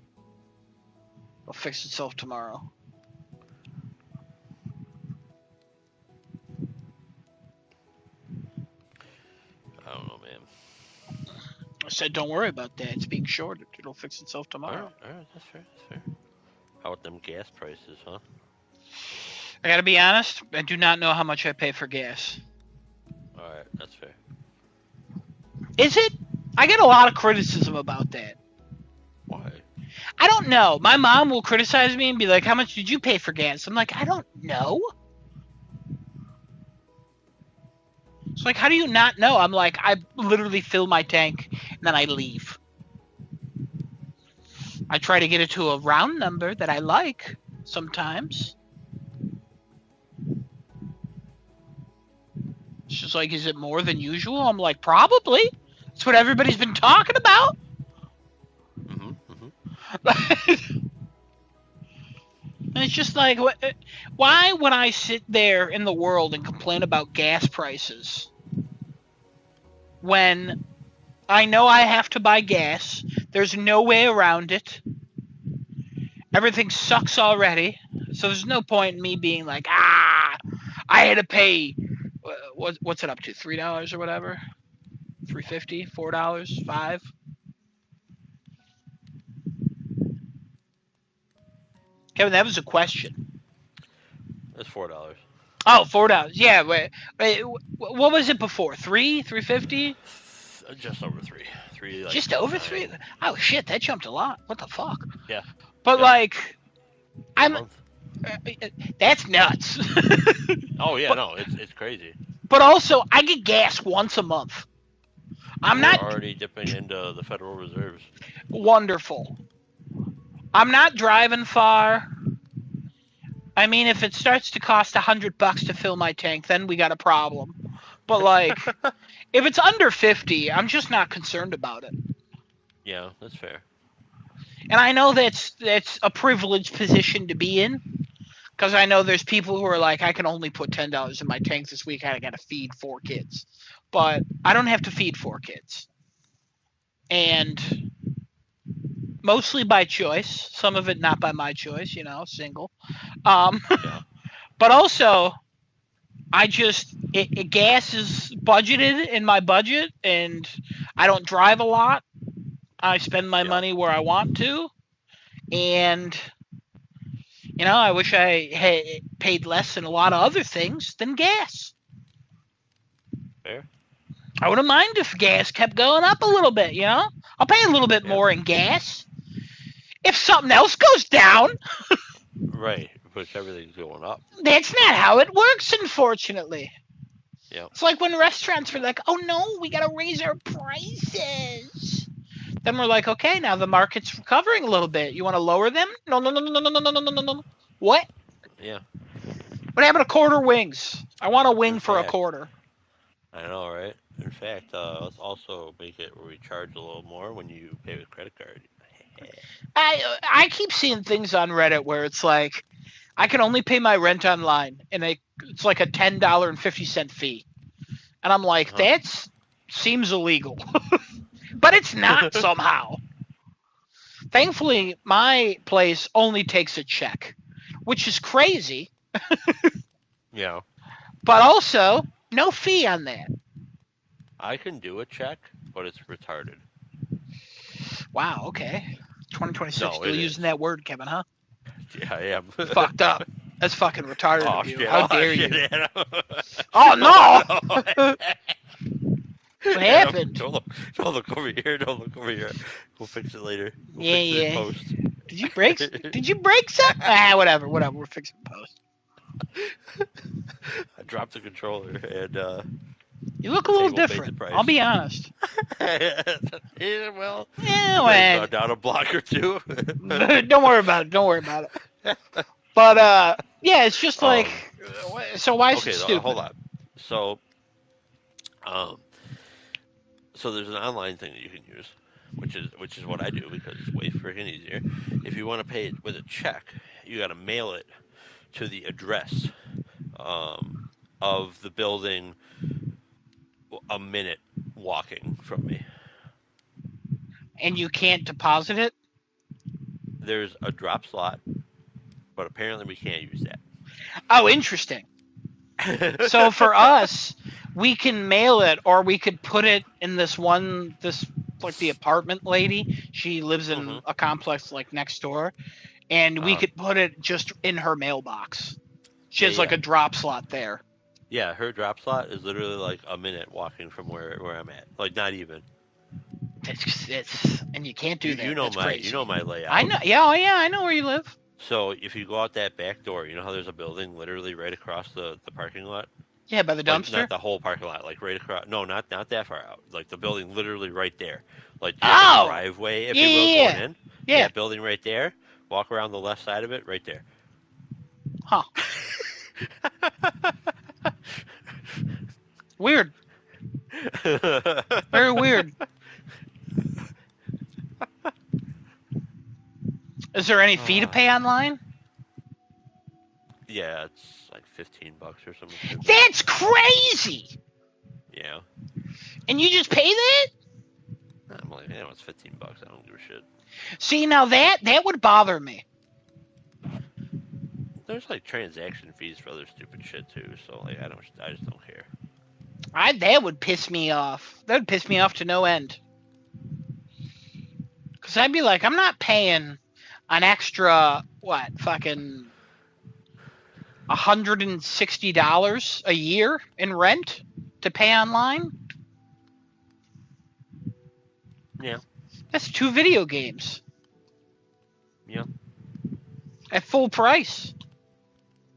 It'll fix itself tomorrow. I don't know, man. I said, don't worry about that. It's being shorted. It'll fix itself tomorrow. All right, that's fair. How about them gas prices, huh? I gotta be honest. I do not know how much I pay for gas. All right, that's fair. Is it? I get a lot of criticism about that. Why? I don't know. My mom will criticize me and be like, how much did you pay for gas? I'm like, I don't know. It's like, how do you not know? I'm like, I literally fill my tank and then I leave. I try to get it to a round number that I like sometimes. It's just like, is it more than usual? I'm like, probably. That's what everybody's been talking about. And it's just like, why would I sit there in the world and complain about gas prices when I know I have to buy gas? There's no way around it. Everything sucks already. So there's no point in me being like, I had to pay, what's it up to, $3 or whatever? $3.50, $4, $5? Kevin, that was a question. It's $4. Oh, $4. Yeah. Wait, what was it before? $3.50? Just over three. Like just over $3? Oh shit, that jumped a lot. What the fuck? Yeah. But like, that's nuts. Oh yeah, no, it's crazy. But also, I get gas once a month. I'm not already dipping into the Federal Reserves. Wonderful. I'm not driving far. I mean, if it starts to cost $100 to fill my tank, then we got a problem. But like, if it's under 50, I'm just not concerned about it. Yeah, that's fair. And I know that's a privileged position to be in, because I know there's people who are like, I can only put $10 in my tank this week. I got to feed 4 kids, but I don't have to feed 4 kids, and mostly by choice. Some of it not by my choice, single. Yeah. But also, gas is budgeted in my budget, and I don't drive a lot. I spend my money where I want to, and I wish I had paid less in a lot of other things than gas. Fair. I wouldn't mind if gas kept going up a little bit, I'll pay a little bit more in gas. If something else goes down. Right, but everything's going up. That's not how it works, unfortunately. Yeah. It's like when restaurants were like, oh no, we gotta raise our prices. Then we're like, okay, now the market's recovering a little bit. You want to lower them? No. What? Yeah. What happened to quarter wings? I want a wing for a quarter. I know, right? In fact, let's also make it where we charge a little more when you pay with credit card. I keep seeing things on Reddit where it's like, I can only pay my rent online, and it's like a $10.50 fee. And I'm like, that seems illegal. But it's not somehow. Thankfully, my place only takes a check, which is crazy. Yeah. But also, no fee on that. I can do a check, but it's retarded. Wow, okay. 2026, still using that word, Kevin, huh? Yeah, I am. Fucked up. That's fucking retarded of you. Shit. How dare you? Shit, oh, no! What happened? Don't look over here. Don't look over here. We'll fix it later. We'll fix it in post. Did you break something? Whatever. We're fixing post. I dropped the controller and you look a little different. I'll be honest. Yeah, well. Yeah, down a block or two. Don't worry about it. But yeah, it's just like, so why is it stupid? Hold on. So there's an online thing that you can use, which is what I do because it's way freaking easier. If you want to pay it with a check, you got to mail it to the address of the building a minute walking from me. and you can't deposit it? There's a drop slot, but apparently we can't use Oh, interesting. that. So for us, we can mail it, or we could put it in this like the apartment lady. She lives in Mhm. a complex like next door, and we Uh, could put it just in her mailbox. She yeah, has like yeah. a drop slot there. Yeah, her drop slot is literally like a minute walking from where I'm at. Like not even. And you can't You do you that. know That's my you crazy. know my I layout. know. Yeah, oh yeah, I know where you live. So if you go out that back door, you know how there's a building literally right across the parking lot? Yeah, by the Like dumpster. not the whole parking lot, like right across. No, not that far out. Like the building literally right there. Like you have a Oh, driveway, if yeah, you will, yeah, going yeah. in. Yeah. That building right there. Walk around the left side of it, right there. Huh. Weird. Very weird. Is there any fee to Ah, pay online? yeah, it's like $15 or something stupid. That's crazy. Yeah. And you just pay that? I'm like, yeah, it's $15. I don't give a shit. See, now that would bother me. There's like transaction fees for other stupid shit too. So like, I just don't care. That would piss me off. That would piss me off to no end. Cause I'd be like, I'm not paying an extra fucking $160 a year in rent to pay online. Yeah. That's 2 video games Yeah. at full price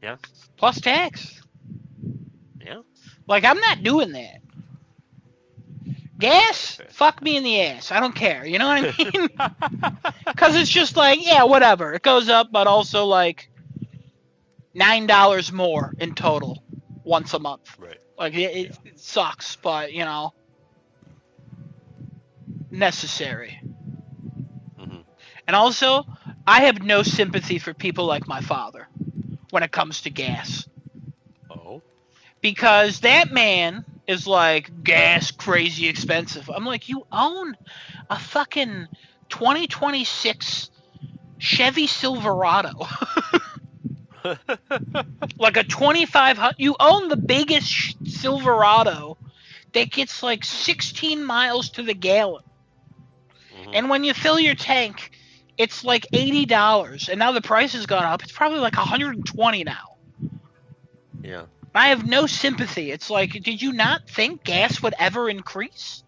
Yeah. plus tax. Yeah. Like, I'm not doing that. Gas, Okay. fuck me in the ass. I don't care. You know what I mean? Because it's just like, yeah, whatever. It goes up, but also like $9 more in total once a month. Right. Like, Yeah. it sucks, but, necessary. Hmm. And also, I have no sympathy for people like my father when it comes to gas. Oh. Because that man is like, gas crazy expensive. I'm like, you own a fucking 2026 Chevy Silverado. Like a 2500. You own the biggest Silverado that gets like 16 miles to the gallon. Hmm. And when you fill your tank, it's like $80. And now the price has gone up. It's probably like 120 now. Yeah. I have no sympathy. It's like, did you not think gas would ever increase?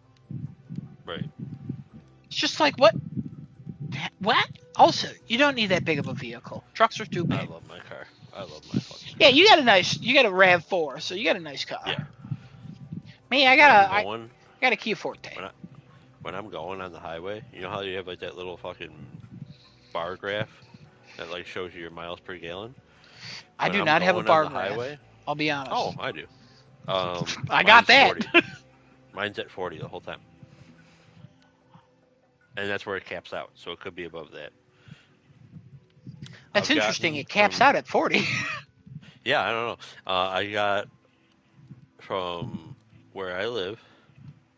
Right. It's just like, what? What? Also, you don't need that big of a vehicle. Trucks are too I big. love my car. I love my fucking Yeah, car. you got a RAV4, so you got a nice car. Yeah. Me, When I'm I going, got a Kia Forte. when I'm going on the highway, you know how you have like that little fucking bar graph that like shows you your miles per gallon. I When do I'm not have a going on bar the graph. highway, I'll be honest. oh, I do. I got Mine's that. 40. Mine's at 40 the whole time, and that's where it caps out. So it could be above that. That's I've interesting. gotten It caps out at 40. yeah, I don't know. I got from where I live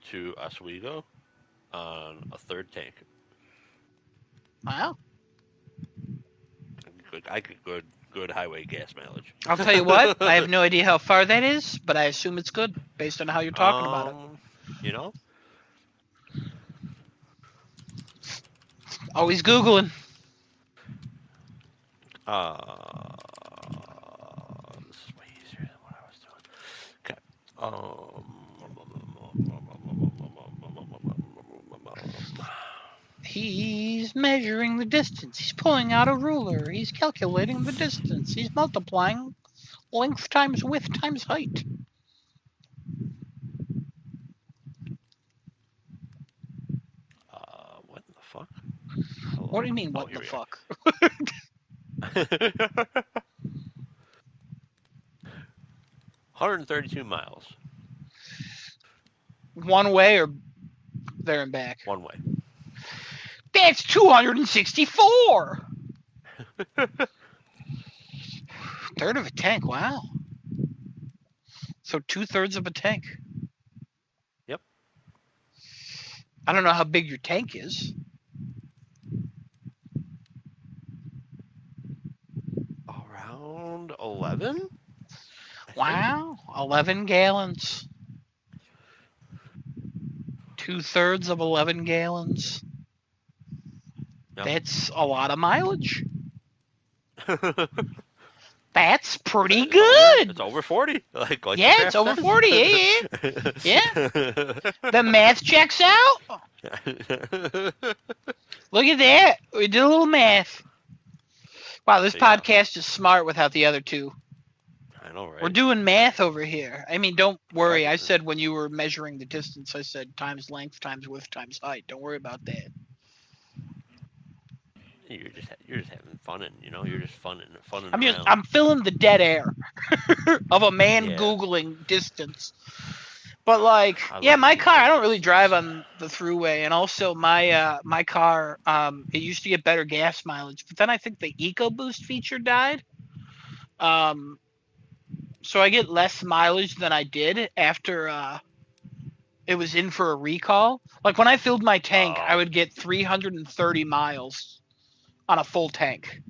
to Oswego on a third tank. Wow. I get good highway gas mileage. I'll tell you what. I have no idea how far that is, but I assume it's good based on how you're talking about it. um, you know, Always Googling. this is way easier than what I was doing. Okay. He's measuring the distance. He's pulling out a ruler. He's calculating the distance. He's multiplying length times width times height. What the fuck? What Hello? do you mean, Oh, what here the we fuck? are. 132 miles One way or there and back? one way. That's 264! Third of a tank, wow. So 2/3 of a tank. Yep. I don't know how big your tank is. Around 11, I think. Wow, 11 gallons. 2/3 of 11 gallons. Yeah. That's a lot of mileage. That's pretty It's good. over 40. Like the Yeah, it's graph over says. 40. Yeah, yeah. Yeah. The math checks out. Look at that. We did a little math. Wow, this So yeah, podcast is smart without the other two. I know, We're right? doing math over here. I mean, don't worry. I Practicing. said when you were measuring the distance, I said times length times width times height. Don't worry about that. You're just having fun, and you're just funning I'm just around. I'm filling the dead air of a man Yeah, googling distance. But like, I yeah, love my car, I googling don't really drive distance. on the throughway, and also my car, it used to get better gas mileage, but then I think the EcoBoost feature died. Um, so I get less mileage than I did after it was in for a recall. Like when I filled my tank, I Oh, would get 330 miles on a full tank.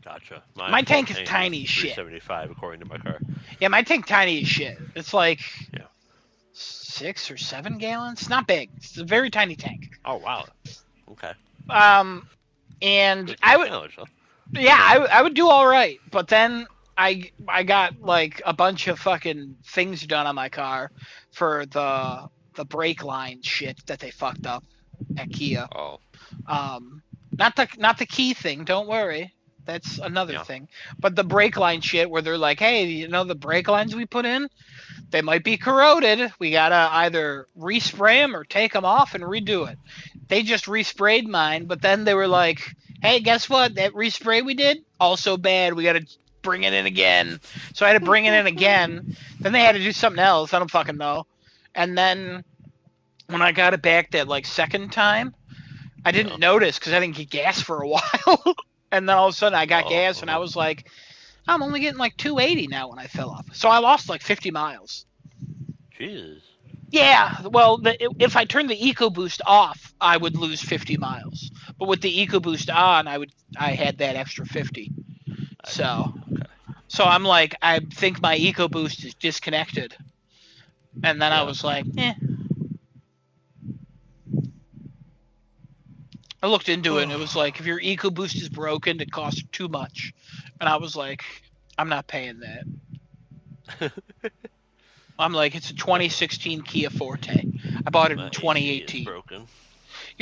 gotcha. My My full tank is tank is tiny as shit. 375 according to my car. Yeah, my tank tiny as shit. It's like Yeah. 6 or 7 gallons. It's not big. It's a very tiny tank. Oh wow. Okay. Um, and Good I tank would, mileage, huh? yeah, I would do all right. But then I got like a bunch of fucking things done on my car for the brake line shit that they fucked up at Kia. Oh, Um, not the key thing. Don't worry. That's another yeah. thing. But the brake line shit where they're like, hey, the brake lines we put in, they might be corroded. We gotta either respray them or take them off and redo it. They just resprayed mine, but then they were like, hey, guess what? That respray we did, also bad. We gotta bring it in again. So I had to bring it in again. Then they had to do something else. I don't fucking know. And then when I got it back that like second time, I Yeah. didn't notice because I didn't get gas for a while. And then all of a sudden I got Oh, gas and I was like, I'm only getting like 280 now when I fill up. So I lost like 50 miles. Jesus. Yeah, well, if I turned the EcoBoost off, I would lose 50 miles. But with the EcoBoost on, I had that extra 50. I see. So Okay. so I'm like, I think my EcoBoost is disconnected. And then I Yeah. was like, I looked into it and it was like, if your EcoBoost is broken, it costs too much. And I was like, I'm not paying that. I'm like, it's a my 2016 Kia Forte. I bought it in my AC is 2018. broken.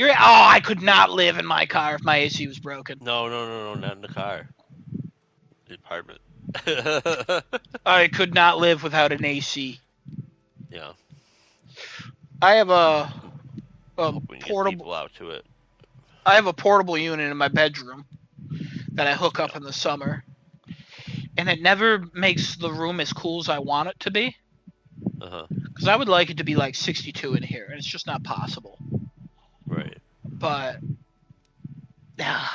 I could not live in my car if my AC was broken. No, no, no, no, not in the car. The apartment. I could not live without an AC. Yeah. I have I'm a hoping to get portable people out to it. I have a portable unit in my bedroom that I hook up Yeah. in the summer, and it never makes the room as cool as I want it to be. Uh huh. Because I would like it to be like 62 in here, and it's just not possible. Right. But, God,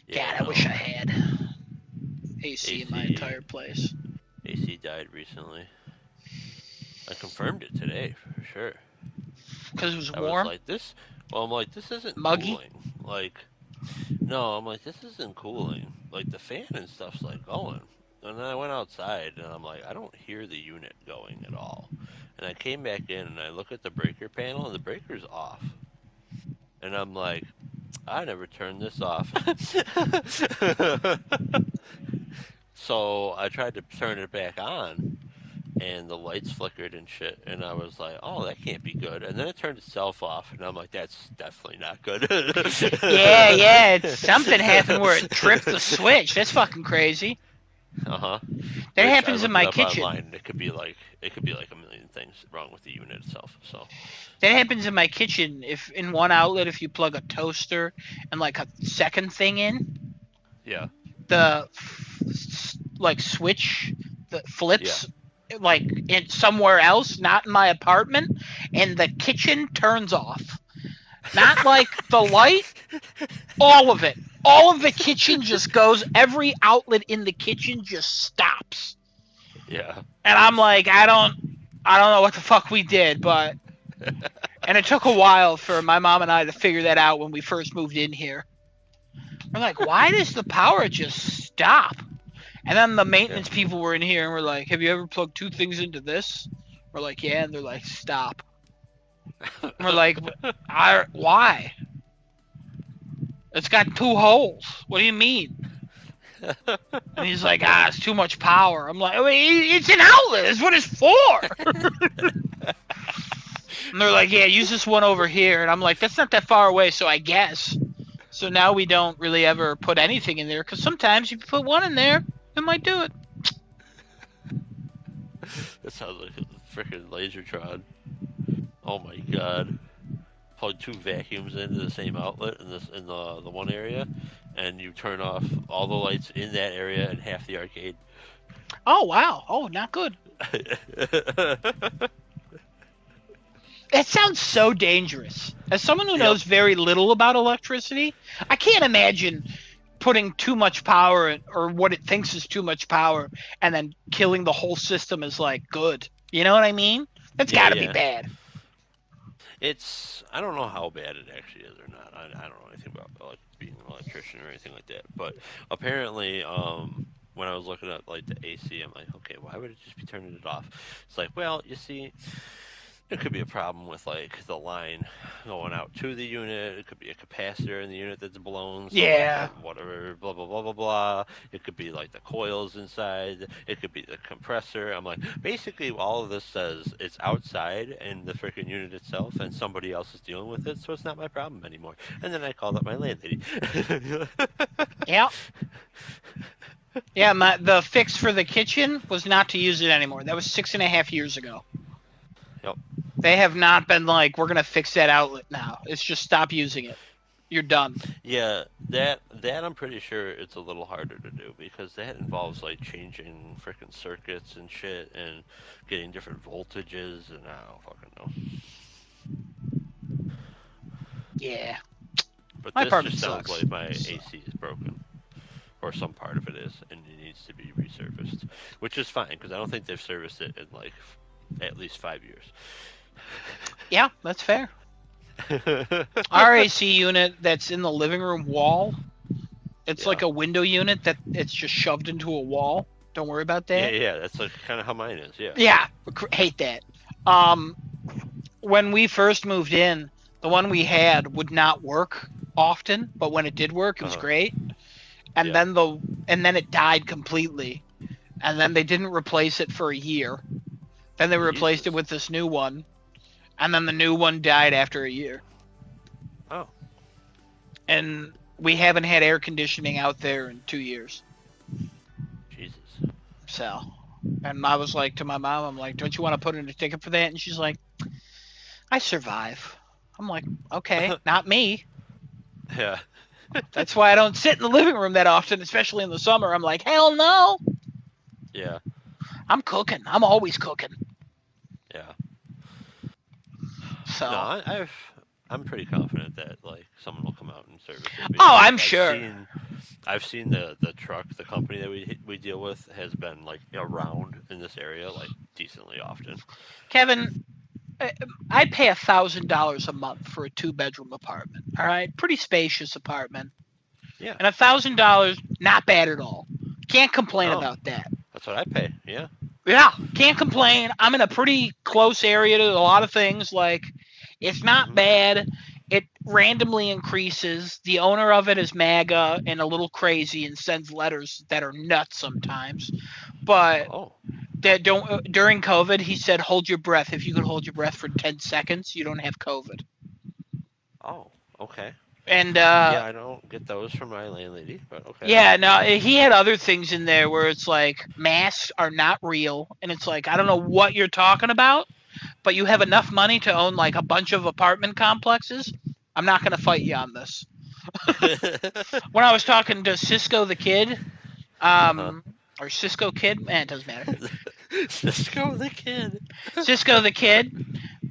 Yeah. I wish I No. had AC in my AC entire place. AC died recently. I confirmed it today for sure. Because it was I was warm, like this. Well, I'm like this isn't muggy. cooling. Like no, I'm like this isn't cooling. Like the fan and stuff's like going. And then I went outside and I'm like I don't hear the unit going at all. And I came back in and I look at the breaker panel and the breaker's off. And I'm like I never turned this off. So I tried to turn it back on and the lights flickered and shit. And I was like, oh, that can't be good. And then it turned itself off, and I'm like, that's definitely not good. Yeah, it's something happened where it tripped the switch. That's fucking crazy. Uh huh. That Which I happens in looked it my up online, kitchen. and it could be like a million things wrong with the unit itself. So That happens in my kitchen. If in one outlet, if you plug a toaster and like a second thing in, yeah, the like switch that yeah, flips like in somewhere else, not in my apartment, and the kitchen turns off. Not like the light, all of it. All of the kitchen just goes. Every outlet in the kitchen just stops. yeah. And I'm like, I don't know what the fuck we did, but And it took a while for my mom and I to figure that out when we first moved in here. We're like, why does the power just stop? And then the maintenance Yeah. people were in here and we're like, have you ever plugged two things into this? We're like, yeah. And they're like, stop. And we're like, why? It's got two holes. What do you mean? And he's like, it's too much power. I'm like, it's an outlet. That's what it's for. And they're like, yeah, use this one over here. And I'm like, that's not that far away, so I guess. So now we don't really ever put anything in there, because sometimes if you put one in there, it might do it. That sounds like a freaking Lasertron. Oh my god. Plug two vacuums into the same outlet in the one area, and you turn off all the lights in that area and half the arcade. Oh, wow. Oh, not good. That sounds so dangerous. As someone who knows very little about electricity, I can't imagine putting too much power or what it thinks is too much power and then killing the whole system is like good. You know what I mean? That's got to be bad. I don't know how bad it actually is or not. I don't know anything about like being an electrician or anything like that. But apparently, when I was looking at like the AC, I'm like, okay, why would it just be turning it off? It's like, well, you see, there could be a problem with like the line going out to the unit. It could be a capacitor in the unit that's blown. So Yeah. Whatever, blah blah blah blah blah. It could be like the coils inside. It could be the compressor. I'm like, basically, all of this says it's outside in the freaking unit itself, and somebody else is dealing with it, so it's not my problem anymore. And then I called up my landlady. Yeah. Yeah, the fix for the kitchen was not to use it anymore. That was 6.5 years ago. Yep. They have not been like, we're going to fix that outlet now. It's just stop using it. You're done. Yeah, that I'm pretty sure it's a little harder to do because that involves like changing freaking circuits and shit and getting different voltages and I don't fucking know. Yeah. But My this apartment just sounds sucks. like my AC is broken. Or some part of it is, and it needs to be resurfaced. Which is fine, because I don't think they've serviced it in like at least 5 years. Yeah, that's fair. Our AC unit that's in the living room wall, it's like a window unit that it's just shoved into a wall. Don't worry about that. Yeah, that's like kind of how mine is, yeah. Yeah, hate that. When we first moved in, the one we had would not work often, but when it did work, it was great. And then it died completely. And then they didn't replace it for a year. Then they replaced it with this new one. And then the new one died after a year. Oh. And we haven't had air conditioning out there in 2 years. Jesus. So, and I was like to my mom, I'm like, don't you want to put in a ticket for that? And she's like, I survive. I'm like, okay, not me. Yeah. That's why I don't sit in the living room that often, especially in the summer. I'm like, hell no. Yeah. I'm cooking. I'm always cooking. Yeah. So. No, I'm pretty confident that like someone will come out and service it. Oh, I'm sure. I've seen the truck, the company that we deal with has been like around in this area like decently often. Kevin, I pay $1,000 a month for a 2-bedroom apartment. All right, pretty spacious apartment. Yeah. And $1,000, not bad at all. Can't complain about that. That's what I pay. Yeah. Yeah, can't complain. I'm in a pretty close area to a lot of things. Like, it's not bad. It randomly increases. The owner of it is MAGA and a little crazy and sends letters that are nuts sometimes. But that during COVID, he said, hold your breath. If you could hold your breath for 10 seconds, you don't have COVID. Oh, okay. And yeah, I don't get those from my landlady, but okay. Yeah, no, he had other things in there where it's like masks are not real, and it's like I don't know what you're talking about, but you have enough money to own like a bunch of apartment complexes. I'm not gonna fight you on this. When I was talking to Cisco the Kid, or Cisco Kid, it doesn't matter. Cisco the Kid. Cisco the Kid.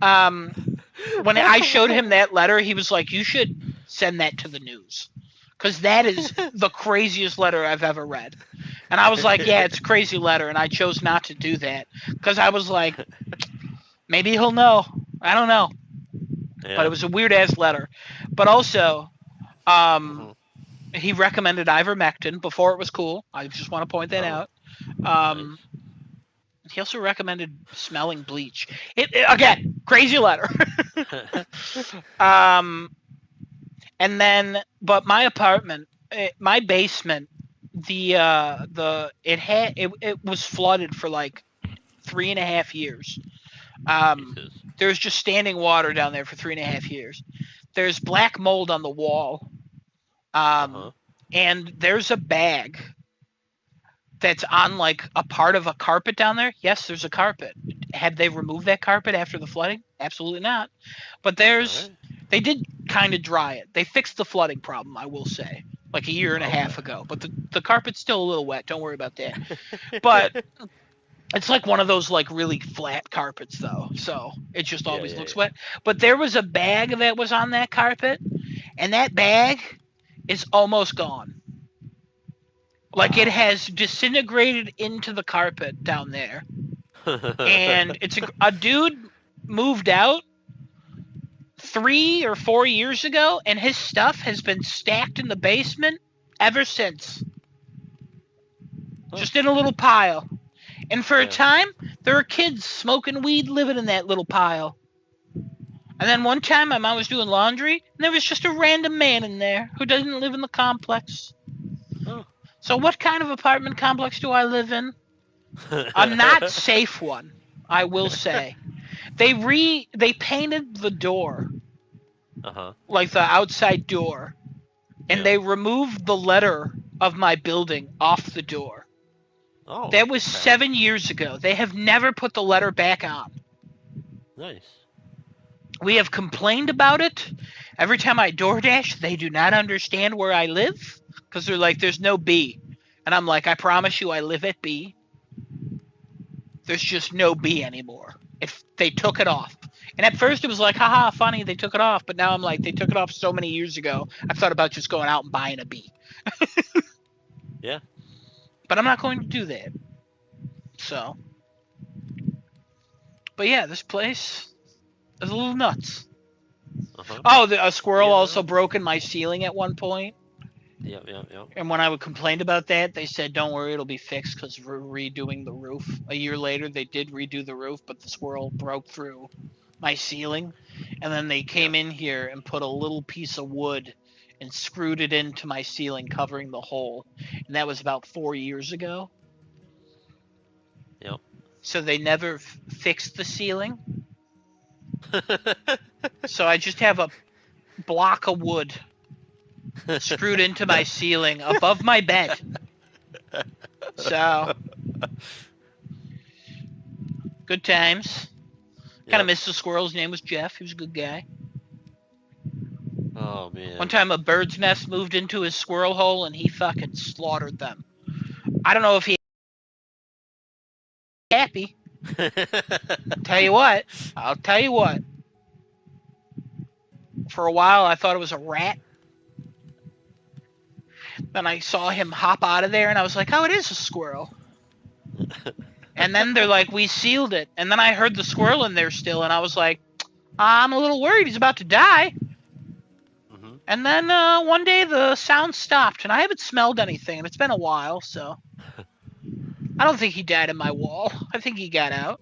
When I showed him that letter, he was like, "You should send that to the news, because that is the craziest letter I've ever read." And I was like, "Yeah, it's a crazy letter," and I chose not to do that because I was like, maybe he'll know. I don't know, Yeah. but it was a weird ass letter. But also, um, Mhm. he recommended ivermectin before it was cool. I just want to point that Oh, out. Um, nice. he also recommended smelling bleach. Again, crazy letter. um, and then, but my apartment, my basement, it was flooded for like 3.5 years. Jesus. There's just standing water down there for 3.5 years. There's black mold on the wall. Uh huh. And there's a bag that's on like a part of a carpet down there. Yes, there's a carpet. Have they removed that carpet after the flooding? Absolutely not. But All right. they did kind of dry it. They fixed the flooding problem, I will say, like a year and a Okay. half ago. But the carpet's still a little wet. Don't worry about that. But it's like one of those like really flat carpets though, so it just Yeah, always yeah, looks yeah. wet. But there was a bag that was on that carpet, and that bag is almost gone. Like it Wow. has disintegrated into the carpet down there, and it's a dude moved out 3 or 4 years ago, and his stuff has been stacked in the basement ever since, Huh. just in a little pile. And for a Yeah. time, there were kids smoking weed living in that little pile. And then one time, my mom was doing laundry, and there was just a random man in there who doesn't live in the complex. Oh. So, what kind of apartment complex do I live in? A not safe one, I will say. They painted the door, Uh-huh. like the outside door, and Yeah. they removed the letter of my building off the door. Oh, That was okay. 7 years ago. They have never put the letter back on. Nice. We have complained about it. Every time I DoorDash, they do not understand where I live because they're like, there's no B. And I'm like, I promise you, I live at B. There's just no B anymore. If they took it off. And at first it was like, haha, funny, they took it off. But now I'm like, they took it off so many years ago. I thought about just going out and buying a B. Yeah. But I'm not going to do that. So. But yeah, this place is a little nuts. Uh-huh. Oh, a squirrel Yeah, also no. broke in my ceiling at one point. Yep, yep, yep. And when I would complain about that, they said, "Don't worry, it'll be fixed because we're redoing the roof." A year later, they did redo the roof, but the squirrel broke through my ceiling, and then they Yeah. came in here and put a little piece of wood and screwed it into my ceiling, covering the hole. And that was about 4 years ago. Yep. So they never fixed the ceiling. So I just have a block of wood screwed into my ceiling above my bed. So good times. Kind of Yep. missed the squirrel. His name was Jeff. He was a good guy. Oh One man. time a bird's nest moved into his squirrel hole and he fucking slaughtered them. I don't know if he happy. Tell you what. I'll tell you what. For a while I thought it was a rat. Then I saw him hop out of there and I was like, oh, it is a squirrel. And then they're like, we sealed it. And then I heard the squirrel in there still and I was like, I'm a little worried he's about to die. Mhm. And then one day the sound stopped and I haven't smelled anything and it's been a while, so I don't think he died in my wall. I think he got out.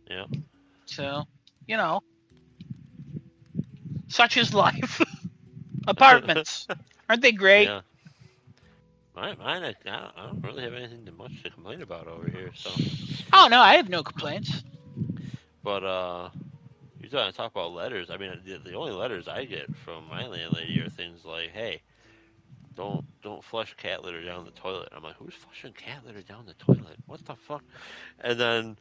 Yeah. So, you know, such is life. Apartments. Aren't they great? Yeah. Mine, I don't really have anything too much to complain about over here. So, Oh, no, I have no complaints. but you talk about letters. I mean, the only letters I get from my landlady are things like, "Hey, don't flush cat litter down the toilet." I'm like, "Who's flushing cat litter down the toilet? What the fuck?" And then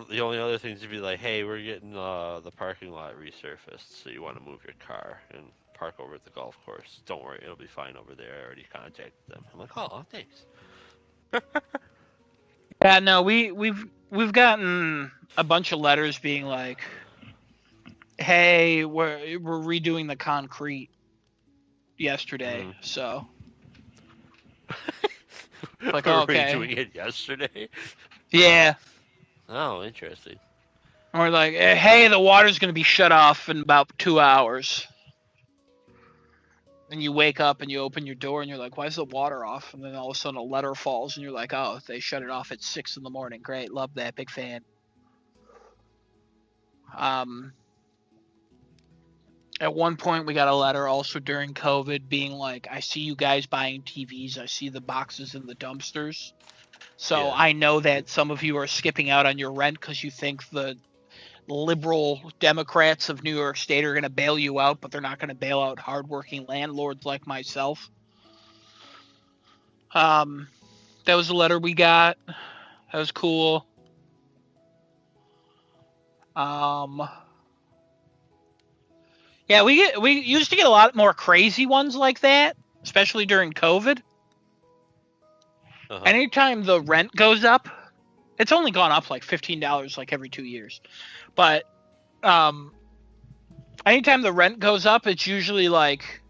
the only other things would be like, "Hey, we're getting the parking lot resurfaced, so you want to move your car and park over at the golf course. Don't worry, it'll be fine over there. I already contacted them." I'm like, "Oh, thanks." Yeah, no, we've gotten a bunch of letters being like, "Hey, we're redoing the concrete yesterday." Mm. So, like, Were oh, we okay. doing it yesterday? Yeah. Oh, interesting. Or like, hey, the water's going to be shut off in about 2 hours. And you wake up and you open your door and you're like, why is the water off? And then all of a sudden a letter falls and you're like, oh, they shut it off at 6 in the morning. Great, love that, big fan. At one point we got a letter also during COVID being like, I see you guys buying TVs. I see the boxes in the dumpsters. So Yeah. I know that some of you are skipping out on your rent because you think the liberal Democrats of New York State are going to bail you out, but they're not going to bail out hardworking landlords like myself. That was the letter we got. That was cool. Yeah, we used to get a lot more crazy ones like that, especially during COVID. Uh-huh. Anytime the rent goes up, it's only gone up like $15 like every 2 years. But anytime the rent goes up, it's usually like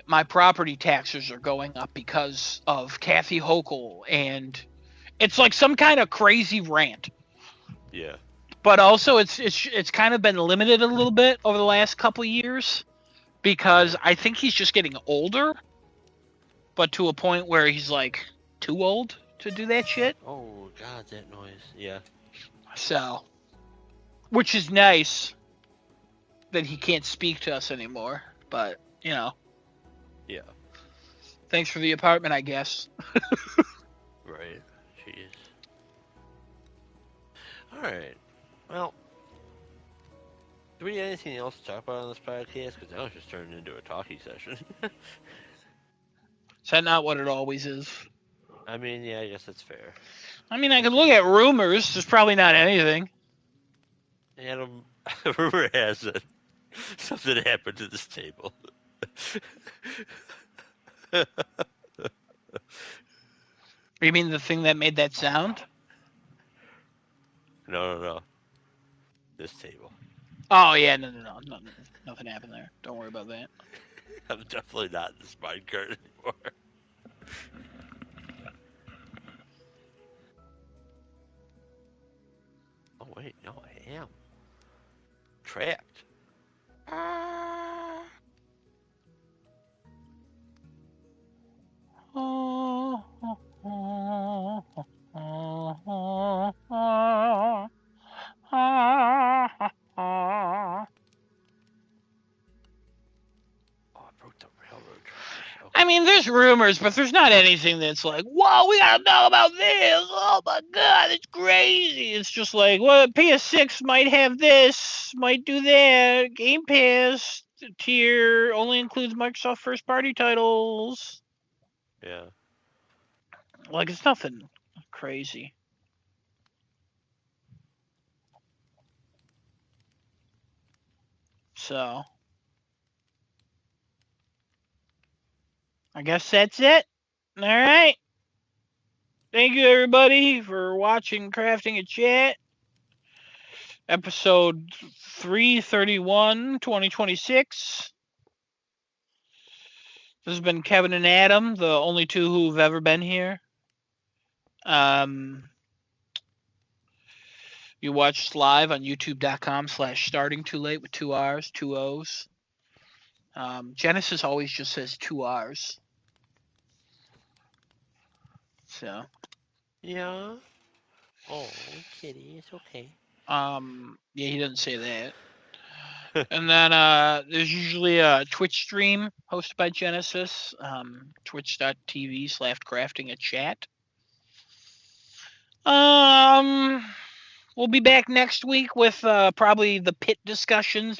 my property taxes are going up because of Kathy Hochul, and it's like some kind of crazy rant. Yeah. But also it's kind of been limited a little bit over the last couple of years because I think he's just getting older, but to a point where he's like too old to do that shit. Oh God, that noise. Yeah. So, which is nice that he can't speak to us anymore, but you know, Yeah. thanks for the apartment, I guess. Right. Jeez. All right. Well, do we have anything else to talk about on this podcast? Because now it's just turning into a talkie session. Is that not what it always is? I mean, yeah, I guess that's fair. I mean, I could look at rumors. There's probably not anything. Adam, rumor has that something happened to this table. You mean the thing that made that sound? No. This table. Oh yeah, no, nothing happened there. Don't worry about that. I'm definitely not in this minecart anymore. Oh wait, no, I am trapped. Oh, I broke the railroad tracks. Okay. I mean, there's rumors, but there's not anything that's like, whoa, we gotta talk about this. Oh my god, it's crazy. It's just like, well, PS6 might have this, might do that. Game Pass tier only includes Microsoft first party titles. Yeah. Like, it's nothing crazy. So, I guess that's it. All right. Thank you, everybody, for watching Crafting a Chat. Episode 331, 2026. This has been Kevin and Adam, the only two who've ever been here. You watch live on youtube.com/starting too late with 2 R's, 2 O's. Genesis always just says 2 R's. So. Yeah. Oh, kitty, it's okay. Yeah, he doesn't say that. And then there's usually a Twitch stream hosted by Genesis, twitch.tv/crafting a chat. We'll be back next week with probably the pit discussions.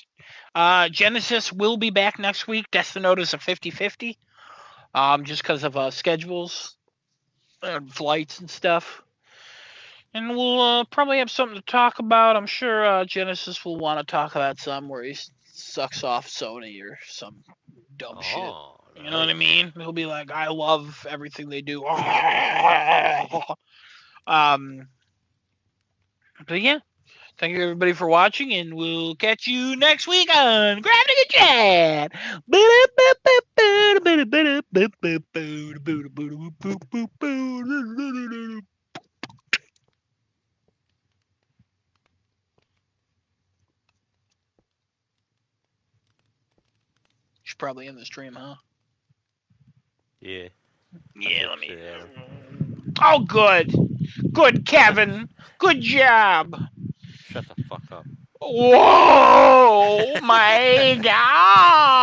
Genesis will be back next week. Destinote is a 50-50, just because of schedules and flights and stuff. And we'll probably have something to talk about. I'm sure Genesis will want to talk about some where he sucks off Sony or some dumb shit. Nice. You know what I mean? He'll be like, I love everything they do. But yeah, thank you everybody for watching, and we'll catch you next week on Crafting a Chat. probably in the stream, huh? Yeah. Yeah, let me. Yeah. Oh, good. Good, Kevin. Good job. Shut the fuck up. Whoa, my God.